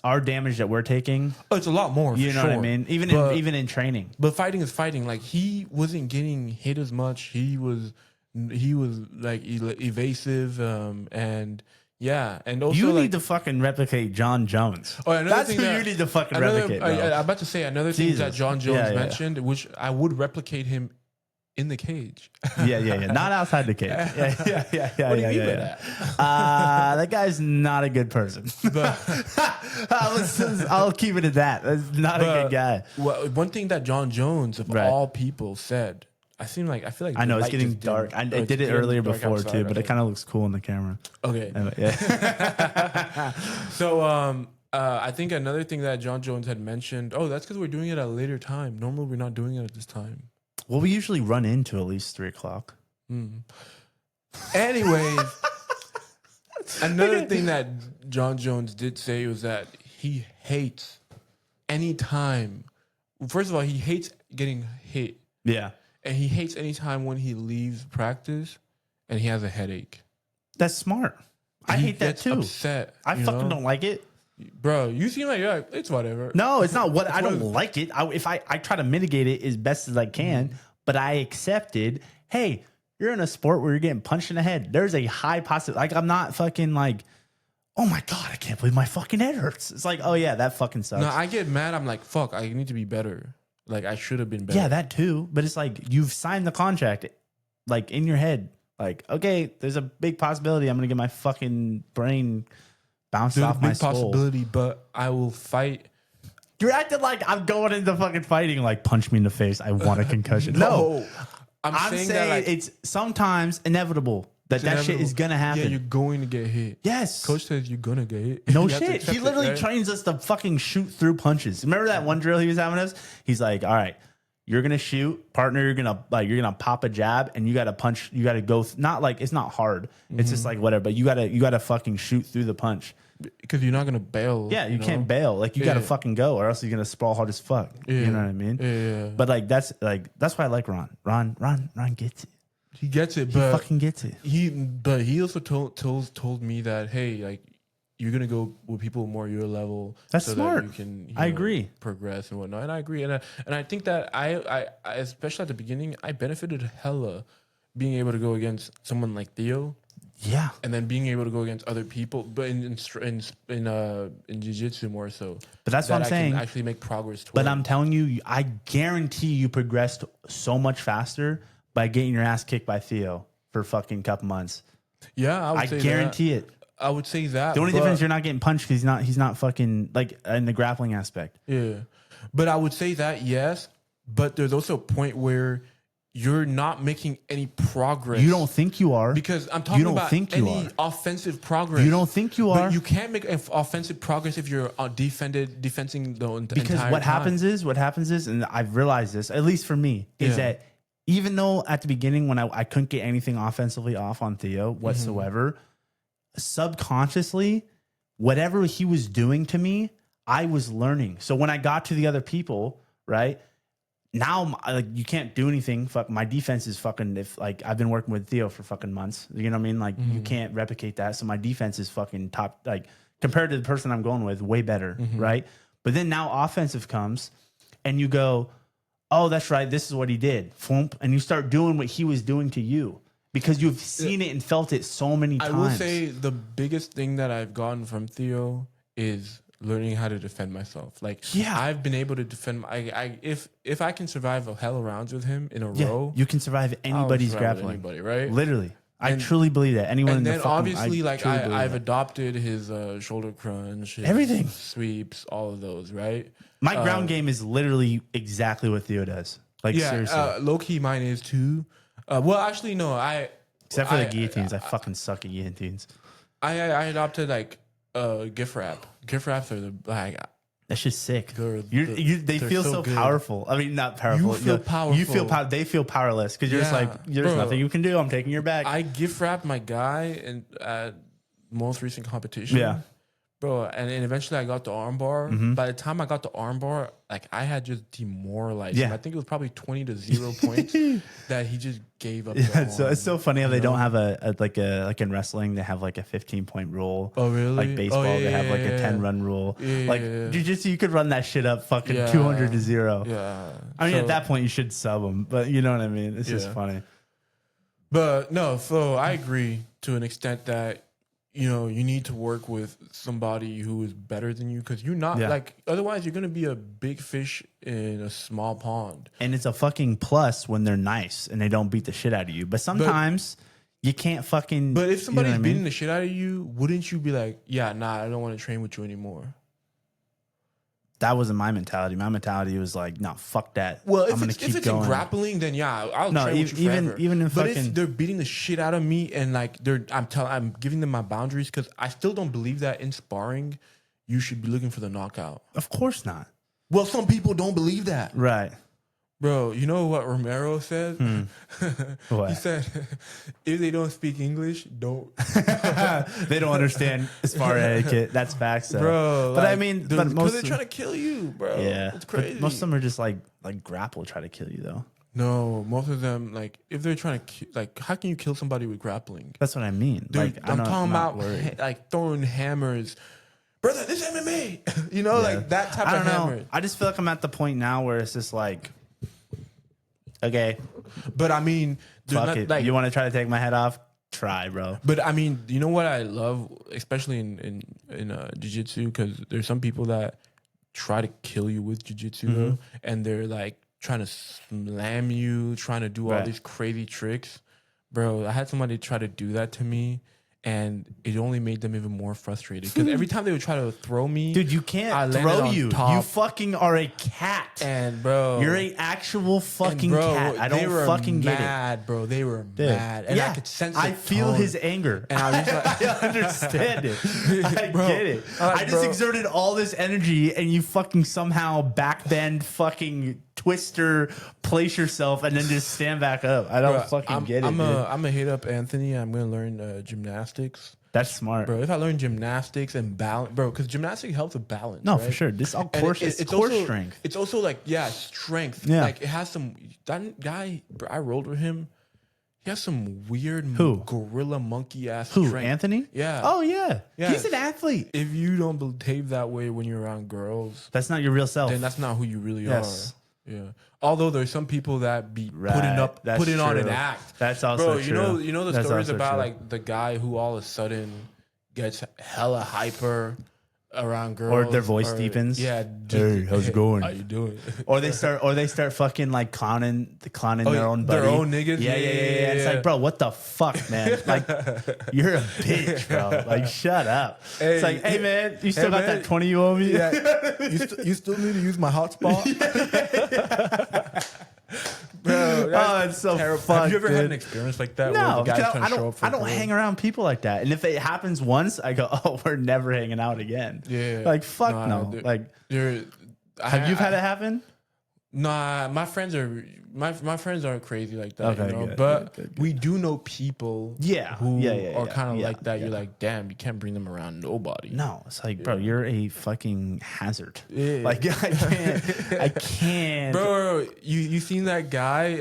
our damage that we're taking. Oh, it's a lot more. You know what I mean? Even in training. But fighting is fighting. Like he wasn't getting hit as much. He was like evasive, and yeah, and also You like, need to fucking replicate John Jones. Oh, that's who you need to fucking replicate. Bro. I'm about to say another thing that John Jones mentioned, which I would replicate him in the cage. Yeah. Not outside the cage. Yeah. What do you mean by that? That guy's not a good person. I'll keep it at that. That's not a good guy. Well, one thing that John Jones, of all people, said. I feel like I know it's getting dark. I did it earlier before too, but it kind of looks cool in the camera. Okay. Yeah. So I think another thing that John Jones had mentioned. Oh, that's because we're doing it at a later time. Normally, we're not doing it at this time. Well, we usually run into at least 3:00. Anyways, another thing that John Jones did say was that he hates any time. First of all, he hates getting hit. Yeah. And he hates any time when he leaves practice and he has a headache. That's smart. I hate that too. Upset, I fucking don't like it. Bro, you seem like you're like, it's whatever. No, it's not what I don't like it. I try to mitigate it as best as I can, but I accepted, hey, you're in a sport where you're getting punched in the head. There's a high possibility. Like, I'm not fucking like, oh my God, I can't believe my fucking head hurts. It's like, oh yeah, that fucking sucks. No, I get mad. I'm like, fuck, I need to be better. Like, I should have been better. Yeah, that too. But it's like, you've signed the contract, like, in your head. Like, okay, there's a big possibility I'm going to get my fucking brain bounced off my skull. Possibility, but I will fight. You're acting like I'm going into fucking fighting, like, punch me in the face. I want a concussion. No. I'm saying that, like, it's sometimes inevitable that shit is going to happen. Yeah, you're going to get hit. Yes. Coach says you're going to get hit. No shit. He literally trains us to fucking shoot through punches. Remember that one drill he was having us? He's like, all right, you're going to shoot, partner, you're going to pop a jab and you got to punch, you got to go, not like, it's not hard. It's just like whatever, but you got to fucking shoot through the punch. Because you're not going to bail. Yeah, you can't bail. Like, you got to fucking go or else you're going to sprawl hard as fuck. Yeah. You know what I mean? Yeah. But that's why I like Ron. Ron gets it. He gets it, He but fucking gets it. He also told me that, hey, like, you're gonna go with people more your level. That's smart. That you can, I agree. Progress and whatnot. And I agree. And I think that I especially at the beginning, I benefited hella being able to go against someone like Theo. Yeah. And then being able to go against other people, but in jiu-jitsu more so. But that's what I'm saying. I can actually make progress. But I'm telling you, I guarantee you progressed so much faster by getting your ass kicked by Theo for fucking couple months. Yeah, I guarantee it. I would say that. The only difference is you're not getting punched because he's not fucking like in the grappling aspect. Yeah. But I would say that, yes. But there's also a point where you're not making any progress. You don't think you are. Because I'm talking about any offensive progress. You don't think you are. But you can't make offensive progress if you're defending the entire because what time. happens is, and I've realized this, at least for me, is that even though at the beginning when I couldn't get anything offensively off on Theo whatsoever, subconsciously, whatever he was doing to me, I was learning. So when I got to the other people, right, now like you can't do anything. Fuck, my defense is fucking, if like I've been working with Theo for fucking months, you know what I mean? Like you can't replicate that. So my defense is fucking top, like compared to the person I'm going with, way better, right? But then now offensive comes and you go, oh, that's right, this is what he did. Flump, and you start doing what he was doing to you because you've seen it and felt it so many times. I will say the biggest thing that I've gotten from Theo is learning how to defend myself. Like, I've been able to defend. If I can survive a hell of rounds with him in a row, you can survive anybody's grappling. Anybody, right? Literally. I truly believe that. Anyone. And in then the fucking, obviously, like I've adopted his shoulder crunch, his everything, sweeps, all of those, right? My ground game is literally exactly what Theo does. Like seriously, low key, mine is too. Well, actually, no, except for the guillotines, I fucking suck at guillotines. I adopted like gift wrap. Gift wraps are the like. That's just sick. They feel so powerful. I mean, not powerful. You feel powerful. You feel they feel powerless because you're just like, there's nothing you can do. I'm taking your back. I gift wrapped my guy in most recent competition. Yeah. bro. And then eventually I got the armbar. By the time I got the armbar, like I had just demoralized him. I think it was probably 20-0 points that he just gave up. Yeah, so it's so funny how they don't have a like in wrestling they have like a 15-point rule. Oh really? Like baseball they have like a 10-run rule. Like jiu-jitsu you could run that shit up fucking 200-0. Yeah. I mean at that point you should sub them, but you know what I mean. It's just funny. But no, so I agree to an extent that you know you need to work with somebody who is better than you because you're not like otherwise you're gonna be a big fish in a small pond. And it's a fucking plus when they're nice and they don't beat the shit out of you. But sometimes you can't fucking. But if somebody's beating the shit out of you, wouldn't you be like, yeah, nah, I don't want to train with you anymore? That wasn't my mentality. My mentality was like, no, fuck that. Well, I'm if it's in grappling, then yeah, I'll train with you forever. Even but if they're beating the shit out of me and like I'm giving them my boundaries because I still don't believe that in sparring you should be looking for the knockout. Of course not. Well, some people don't believe that, right? Bro, you know what Romero said? What? He said, if they don't speak English, don't. They don't understand sparring etiquette. That's facts, though. Bro. But like, I mean, but most they're trying to kill you, bro. Yeah, it's crazy. Most of them are just like grapple try to kill you, though. No, most of them like if they're trying to like, how can you kill somebody with grappling? That's what I mean. Dude, like I'm talking about like throwing hammers. Brother, this MMA. You know, like that type of hammer. I just feel like I'm at the point now where it's just like, okay, but I mean, fuck it. Like, you want to try to take my head off? Try, bro. But I mean, you know what I love, especially in jiu-jitsu, because there's some people that try to kill you with jiu-jitsu though, and they're like trying to slam you, trying to do all these crazy tricks. Bro, I had somebody try to do that to me. And it only made them even more frustrated because every time they would try to throw me, dude, you can't throw you. Top. You fucking are a cat, and bro, you're an actual fucking cat. I don't fucking get it, mad, bro. They were mad, and I could sense. I feel his anger, and I was like, I understand it. I get it. I just exerted all this energy, and you fucking somehow backbend, fucking twister, place yourself, and then just stand back up. I don't fucking get it. I'm gonna hit up Anthony. I'm gonna learn gymnastics. That's smart, bro. If I learn gymnastics and balance, bro, because gymnastics helps with balance. No, right? for sure. This all core, it's core also, strength. It's also like strength. Yeah. Like it has some. That guy, bro, I rolled with him. He has some weird gorilla monkey ass strength. Anthony? Yeah. Oh yeah. He's an athlete. If you don't behave that way when you're around girls, that's not your real self. Then that's not who you really are. Yeah. Although there's some people that be putting on an act. That's also true. You know the stories about like the guy who all of a sudden gets hella hyper around girls, or their voice deepens. Yeah. Hey, how's it going? How you doing? Or they start fucking like clowning their own buddy. Their own niggas. Yeah. It's like, bro, what the fuck, man? Like, you're a bitch, bro. Like, shut up. Hey, it's like, hey man, you still got that 20 you owe me? Yeah. you still need to use my hotspot. Bro, that's so terrible. fucked, Have you ever dude. had an experience like that? No, where the guy's trying to show up for I don't hang around people like that. And if it happens once, I go, oh, we're never hanging out again. Yeah. Like, fuck no. Like, have you had it happen? Nah, my friends aren't crazy like that, okay, you know. Good, but good. we do know people, who are kind of like that. Yeah. You're like, damn, you can't bring them around nobody. No, it's like, bro, you're a fucking hazard. Yeah. Like, I can't. Bro, you seen that guy?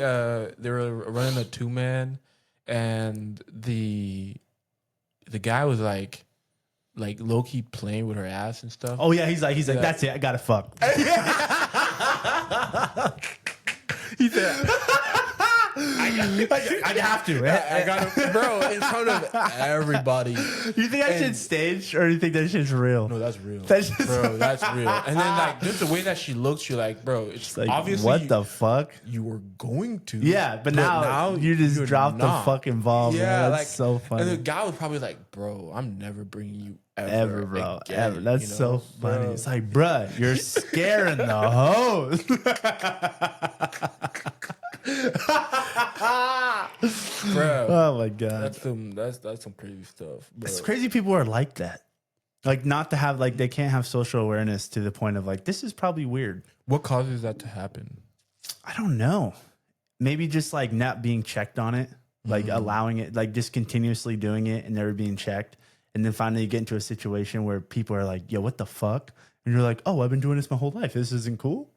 They were running a 2-man, and the guy was like low key playing with her ass and stuff. Oh yeah, he's like, that's it. I gotta fuck. He said, I have to. I got to, bro, in front of everybody. You think that shit's staged, or do you think that shit's real? No, that's real. That's just bro, that's real. And then like just the way that she looks, you're like, bro, it's like, obviously what the fuck? You were going to. Yeah, but now you just dropped the fucking ball. Yeah, man. That's so funny. And the guy was probably like, bro, I'm never bringing you ever, bro. Again, ever. That's so funny. Bro. It's like, bro, you're scaring the hoes. Bro, oh my god, that's some crazy stuff. Bro. It's crazy. People are like that, like not to have like they can't have social awareness to the point of like this is probably weird. What causes that to happen? I don't know. Maybe just like not being checked on it, like allowing it, like just continuously doing it and never being checked, And then finally you get into a situation where people are like, yo, what the fuck? And you're like, oh, I've been doing this my whole life. This isn't cool.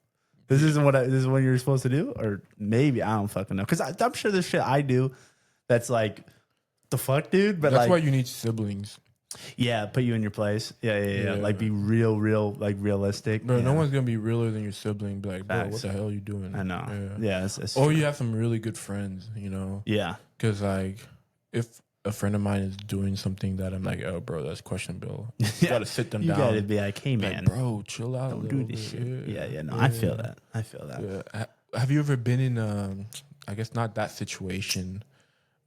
This is what you're supposed to do. Or maybe, I don't fucking know. Because I'm sure there's shit I do that's like, the fuck, dude? But That's like, why you need siblings. yeah, put you in your place. Yeah. Like be real, like realistic. Bro, yeah. no one's gonna be realer than your sibling. Be like, bro, Facts. what the hell are you doing? I know. Yeah. It's Or true. you have some really good friends, you know? Yeah. Because like, if a friend of mine is doing something that I'm like, oh, bro, that's questionable. You gotta sit them down. You gotta be like, hey, man, like, bro, chill out. don't do this shit. Yeah. No, I feel that. Yeah. Have you ever been in, I guess not that situation,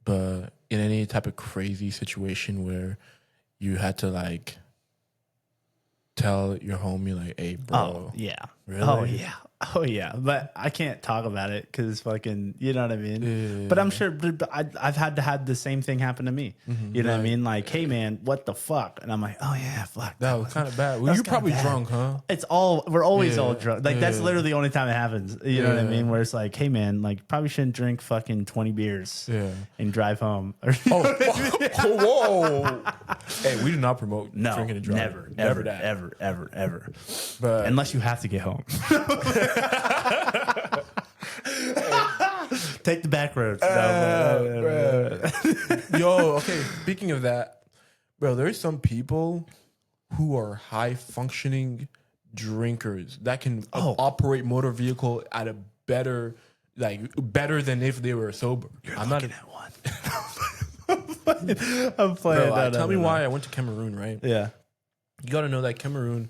but in any type of crazy situation where you had to like tell your homie like, hey, bro? Oh yeah. Really? Oh yeah. But I can't talk about it because it's fucking. You know what I mean? Yeah. But I'm sure. But I've had to have the same thing happen to me. You know what I mean? Like, hey man, what the fuck? And I'm like, oh yeah, fuck. That was kind of bad. Well, you're probably drunk, huh? It's all. We're always Yeah. all drunk. Like that's literally the only time it happens. You know what I Yeah. mean? Where it's like, hey man, like probably shouldn't drink fucking 20 bears. Yeah. And drive home. Oh, whoa! Hey, we do not promote No, drinking and driving. never, that. ever. But Unless you have to get home. Take the back roads. yo, okay. Speaking of that, bro, there's some people who are high functioning drinkers that can operate motor vehicle at a better than if they were sober. I'm not at one. I'm playing. Bro, tell me why I went to Cameroon, right? Yeah. You got to know that Cameroon,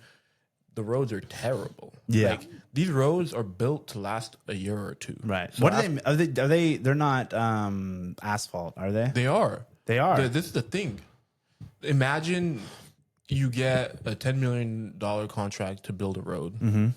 the roads are terrible. Yeah. Like these roads are built to last a year or two. Right. So What are they? They're not asphalt, are they? They are. They are. This is the thing. Imagine you get a $10 million contract to build a road. Mm-hmm.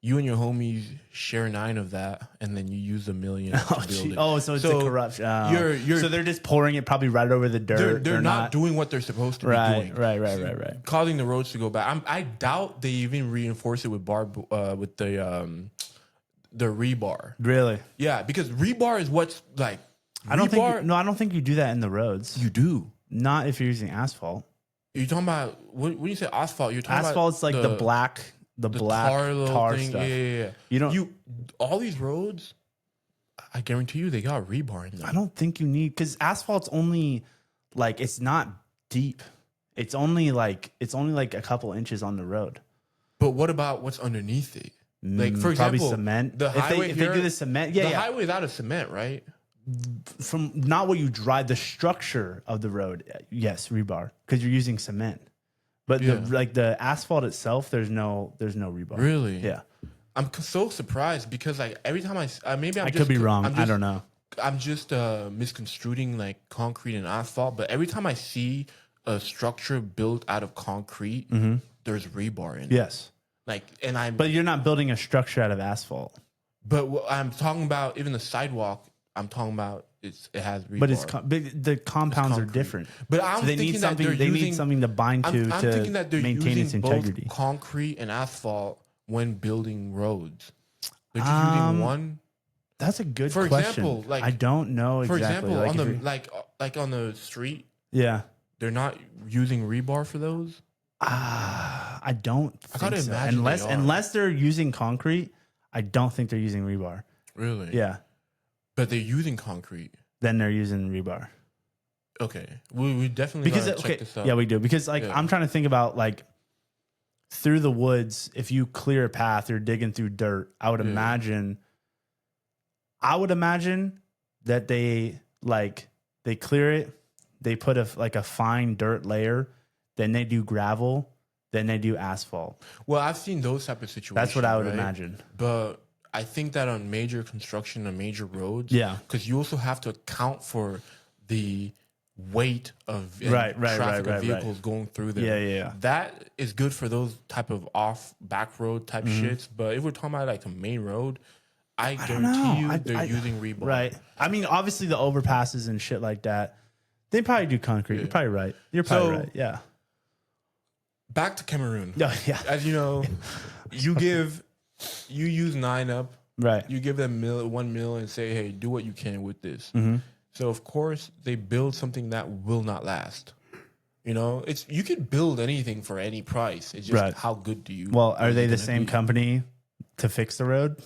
You and your homies share 9 of that, and then you use $1 million to build it. Oh, so it's a corruption. You're so they're just pouring it probably right over the dirt. they're not doing what they're supposed to be doing. Right. Causing the roads to go bad. I doubt they even reinforce it with with the rebar. Really? Yeah, because rebar is what's like. I don't think you do that in the roads. You do. Not if you're using asphalt. You're talking about when you say asphalt. You're talking Asphalt's about like the black tar thing. stuff. Yeah. You don't. All these roads. I guarantee you, they got rebar in them. I don't think you need because asphalt's only like it's not deep. It's only like a couple inches on the road. But what about what's underneath it? Like for Probably example, cement. The highway if they do the cement, the highway's out of cement, right? From not what you drive, the structure of the road, yes, rebar because you're using cement. But the asphalt itself, there's no rebar. Really? Yeah. I'm so surprised because like every time I could be wrong. I don't know. I'm just misconstruing like concrete and asphalt, but every time I see a structure built out of concrete, there's rebar in it. Yes. But you're not building a structure out of asphalt. But I'm talking about even the sidewalk. I'm talking about it has rebar. But the compounds are different. But I'm so they thinking need that something. they're need something to bind to I'm thinking that they're maintain using its integrity. both concrete and asphalt when building roads. They're just using one. That's a good for question. Example, like I don't know exactly. For example, like on the like on the street, yeah, they're not using rebar for those. I don't. I gotta so. imagine unless they're using concrete, I don't think they're using rebar. Really? Yeah. But they're using concrete. Then they're using rebar. Okay, we definitely check this out. Yeah, we do because I'm trying to think about like through the woods. If you clear a path, you're digging through dirt. I would imagine that they clear it. They put a fine dirt layer. Then they do gravel. Then they do asphalt. Well, I've seen those type of situations. That's what I would imagine. But I think that on major construction and major roads, because you also have to account for the weight of traffic of vehicles going through there. Yeah. That is good for those type of back road type shits. But if we're talking about like a main road, I guarantee you they're using rebar. Right. I mean, obviously the overpasses and shit like that, they probably do concrete. You're probably right. Right. Yeah. Back to Cameroon. Yeah. As you know, you use 9 up. Right. You give them $1 million and say, hey, do what you can with this. So, of course, they build something that will not last. You know, it's you could build anything for any price. It's just Right. how good do you? Well, are is they it the gonna same be? company to fix the road?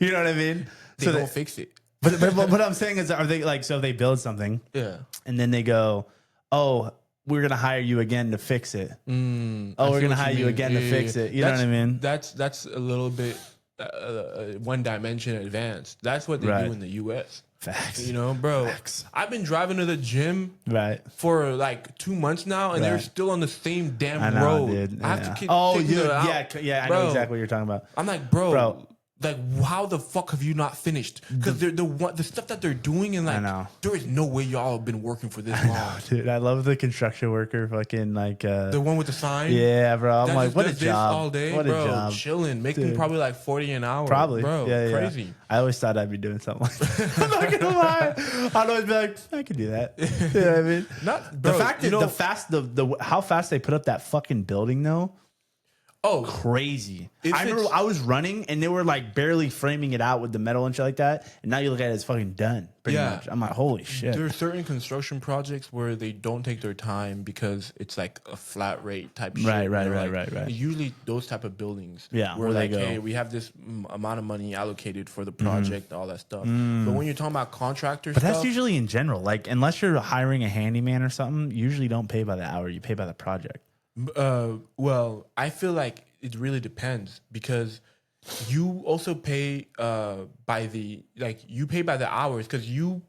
You know what I mean? They So don't they, fix it. but what I'm saying is, are they like, so they build something Yeah. and then they go, oh, we're gonna hire you again to fix it. Oh, I we're see gonna what hire you mean. again to fix it. You know what I mean? That's a little bit one dimension advanced. That's what they Right. do in the U.S. Facts. You know, bro. Facts. I've been driving to the gym Right. for like 2 months now, and they're Right. still on the same damn I know, road. dude. I have Yeah. to keep Oh, taking dude. it out. Yeah. I Bro, know exactly what you're talking about. I'm like, bro, Bro. like, how the fuck have you not finished? Because the stuff that they're doing, and like, know. there is no way y'all have been working for this long. Dude, I love the construction worker fucking like The one with the sign, yeah, bro. I'm that like, just what a does this job. all day, What bro. a job. Chilling, making Dude. probably like 40 an hour, Probably. bro. Yeah. Crazy. I always thought I'd be doing something like that. I'm not gonna lie. I'd always be like, I could do that. You know what I mean? Not, bro, The fact you that know, how fast they put up that fucking building though, oh, crazy. If I remember it's- I was running and they were like barely framing it out with the metal and shit like that. And now you look at it, it's fucking done. Pretty Yeah. much. I'm like, holy shit. there are certain construction projects where they don't take their time because it's like a flat rate type shit. Right, you right, know, right, like, right. Usually those type of buildings. Yeah, where where they like, go. hey, we have this amount of money allocated for the project, all that stuff. But when you're talking about contractor But stuff, that's usually in general. Like, unless you're hiring a handyman or something, you usually don't pay by the hour. You pay by the project. well, I feel like it really depends because you also pay by the you pay by the hours because you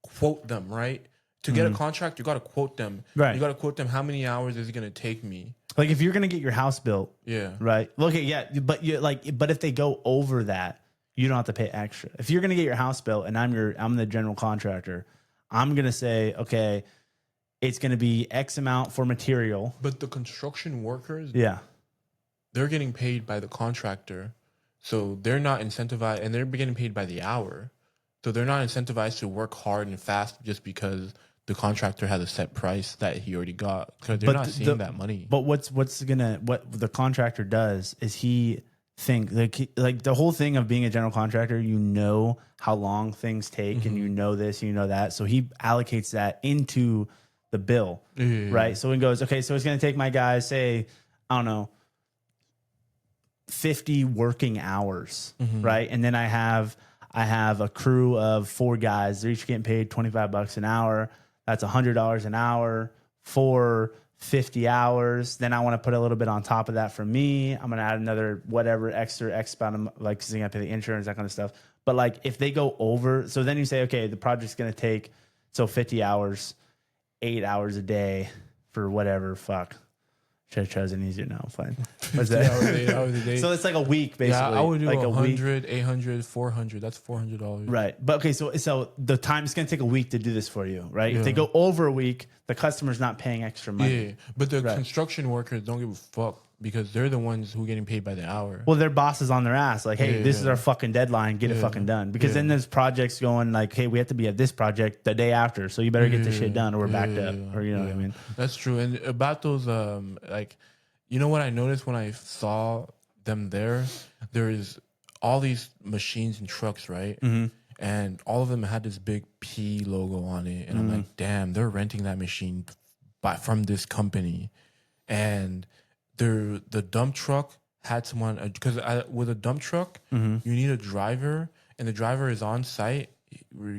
quote them, right? To get a contract, you got to quote them. Right. You got to quote them. How many hours is it going to take me? Like, if you're gonna get your house built, Yeah. right? Okay, yeah, but but if they go over that, you don't have to pay extra. If you're gonna get your house built, and I'm the general contractor, I'm gonna say, okay, it's gonna be X amount for material. But the construction workers, Yeah, they're getting paid by the contractor. So they're not incentivized, and they're getting paid by the hour. So they're not incentivized to work hard and fast just because the contractor has a set price that he already got. Because they're not seeing that money. But what the contractor does is he think like the whole thing of being a general contractor, you know how long things take, and you know this, you know that. So he allocates that into the bill, right? So he goes, okay, so it's going to take my guys, say, I don't know, 50 working hours, right? And then I have a crew of 4 guys. They're each getting paid $25 an hour. That's $100 an hour for 50 hours. Then I want to put a little bit on top of that for me. I'm going to add another whatever extra X amount of, like, because I got to pay the insurance, that kind of stuff. But like, if they go over, so then you say, okay, the project's going to take, so 50 hours, 8 hours a day for whatever, fuck. Should have chosen easier. No, fine. What's that? 8 hours a day. So it's like a week, basically. Yeah, I would do like 100, 800, 400. That's $400. Right. But okay, so the time is going to take a week to do this for you, right? If they go over a week, the customer's not paying extra money. Yeah, but the construction workers don't give a fuck because they're the ones who are getting paid by the hour. Well, their boss is on their ass, like, hey, this is our fucking deadline, get it fucking done. Because then there's projects going like, hey, we have to be at this project the day after, so you better get this shit done or we're backed up, or you know what I mean? That's true. And about those, like, you know what I noticed when I saw them there? There is all these machines and trucks, right? And all of them had this big P logo on it, and I'm like, damn, they're renting that machine from this company, and the dump truck had someone because with a dump truck you need a driver, and the driver is on site,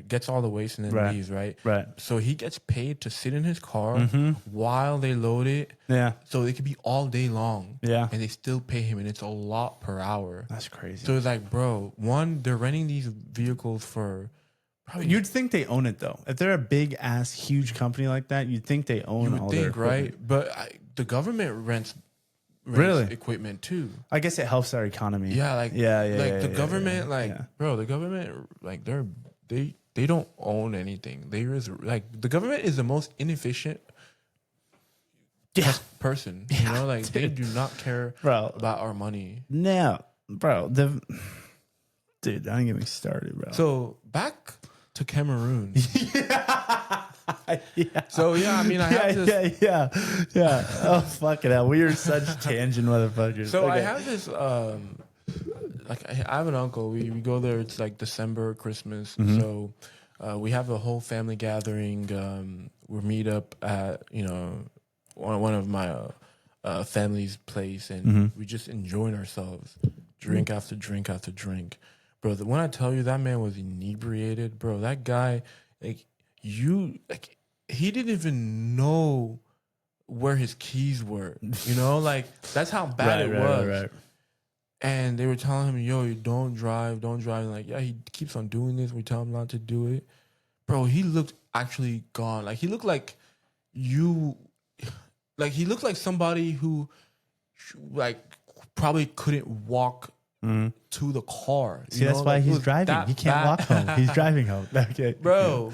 gets all the waste and then leaves, right? So he gets paid to sit in his car while they load it. Yeah. So it could be all day long. Yeah. And they still pay him, and it's a lot per hour. That's crazy. So it's like, bro, one, they're renting these vehicles for probably. You'd think they own it though. If they're a big ass huge company like that, you'd think they own all their equipment. right? But the government rents Really? equipment too. I guess it helps our economy. Yeah, like the government, bro, the government, like they don't own anything. The government is the most inefficient person. You know, like they do not care about our money. No, bro. Dude, don't get me started, bro. So back to Cameroon. Yeah. So yeah, I mean, I have this. Yeah. Oh, fucking hell. We are such tangent motherfuckers. So Okay. I have this, like, I have an uncle. We go there. It's like December, Christmas. So We have a whole family gathering. We meet up at one of my family's place, and we just enjoying ourselves, drink after drink after drink, bro. When I tell you that man was inebriated, bro, that guy he didn't even know where his keys were. Like that's how bad it was. Right. And they were telling him, yo, you don't drive. And like, yeah, he keeps on doing this. We tell him not to do it. Bro, he looked actually gone. Like, he looked like he looked like somebody who, like, probably couldn't walk to the car. See, that's why he's driving. He can't walk home. He's driving home. Okay. Bro,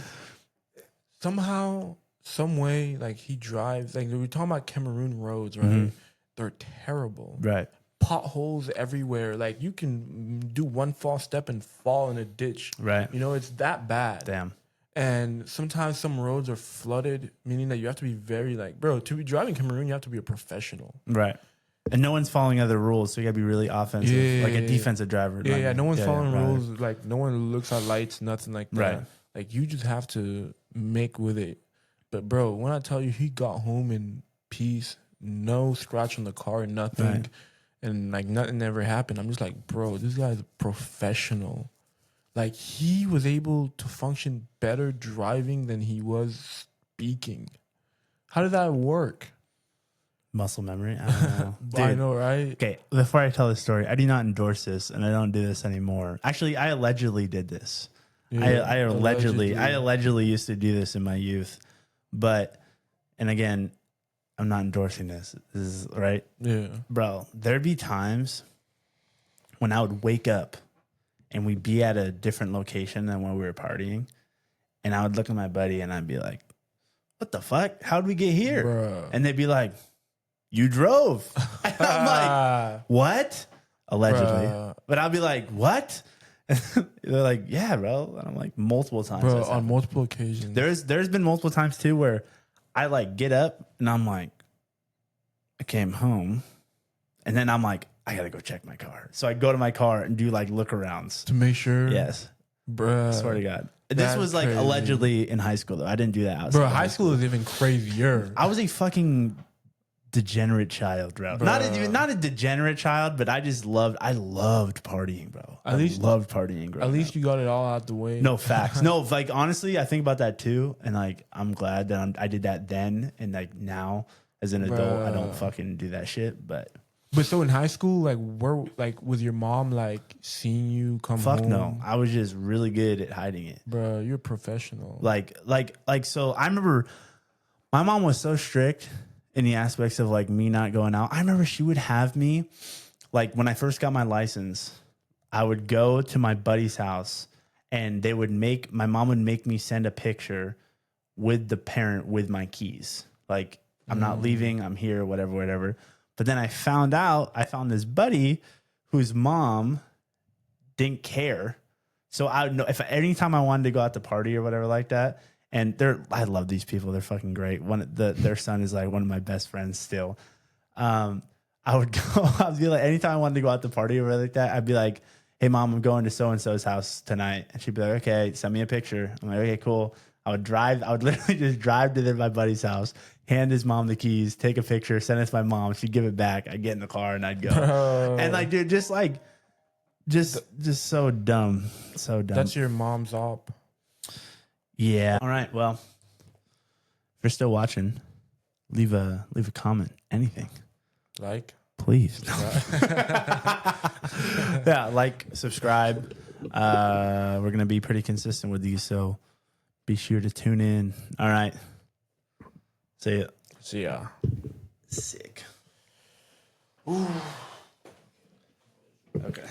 somehow, some way, like, he drives. Like, we were talking about Cameroon roads, right? They're terrible. Right. Potholes everywhere. Like, you can do one false step and fall in a ditch. Right. It's that bad. Damn. And sometimes some roads are flooded, meaning that you have to be very, like, bro, to be driving Cameroon, you have to be a professional. Right. And no one's following other rules, so you got to be really offensive, like a defensive driver. Yeah, no one's following rules. Like, no one looks at lights, nothing like that. Right. Like, you just have to make with it. But, bro, when I tell you he got home in peace, no scratch on the car, nothing. Right. And, like, nothing ever happened. I'm just like, bro, this guy's a professional. Like, he was able to function better driving than he was speaking. How did that work? Muscle memory. I don't know. Dude, I know, right? Okay, before I tell the story, I do not endorse this, and I don't do this anymore. Actually, I allegedly did this. Yeah, I allegedly used to do this in my youth. But, and again, I'm not endorsing this. This is right. Yeah. Bro, there'd be times when I would wake up and we'd be at a different location than when we were partying. And I would look at my buddy and I'd be like, what the fuck? How'd we get here? Bruh. And they'd be like, you drove. And I'm like, what? Allegedly. Bruh. But I'll be like, what? They're like, yeah, bro. And I'm like, multiple times. Bro, on multiple occasions. There's been multiple times too where I like get up and I'm like, I came home. And then I'm like, I gotta go check my car. So I go to my car and do like look arounds. To make sure? Yes. Bruh. I swear to God. This was like crazy. Allegedly in high school though. I didn't do that outside. Bro, high school is even crazier. I was a fucking degenerate child, bro. Not a degenerate child, but I loved partying, bro. I loved partying, bro. At least you got it all out the way. No, facts. No, like honestly, I think about that too, and like I'm glad that I did that then, and like now as an adult, I don't fucking do that shit. But so in high school, like, was your mom like seeing you come fuck home? no, I was just really good at hiding it. Bro, you're a professional. Like so I remember my mom was so strict in the aspects of like me not going out. I remember she would have me, like when I first got my license, I would go to my buddy's house and my mom would make me send a picture with the parent with my keys. Like, I'm not leaving, I'm here, whatever. But then I found this buddy whose mom didn't care. So I would know if anytime I wanted to go out to party or whatever like that. And I love these people. They're fucking great. Their son is like one of my best friends still. I would be like, anytime I wanted to go out to party or whatever like that, I'd be like, hey mom, I'm going to so-and-so's house tonight. And she'd be like, okay, send me a picture. I'm like, okay, cool. I would literally just drive to my buddy's house, hand his mom the keys, take a picture, send it to my mom. She'd give it back. I'd get in the car and I'd go. And like, dude, just so dumb. So dumb. That's your mom's op. Yeah. All right. Well, if you're still watching, leave a comment. Anything. Like? Please. Yeah, like, subscribe. We're gonna be pretty consistent with these, so be sure to tune in. All right. See ya. See ya. Sick. Ooh. Okay.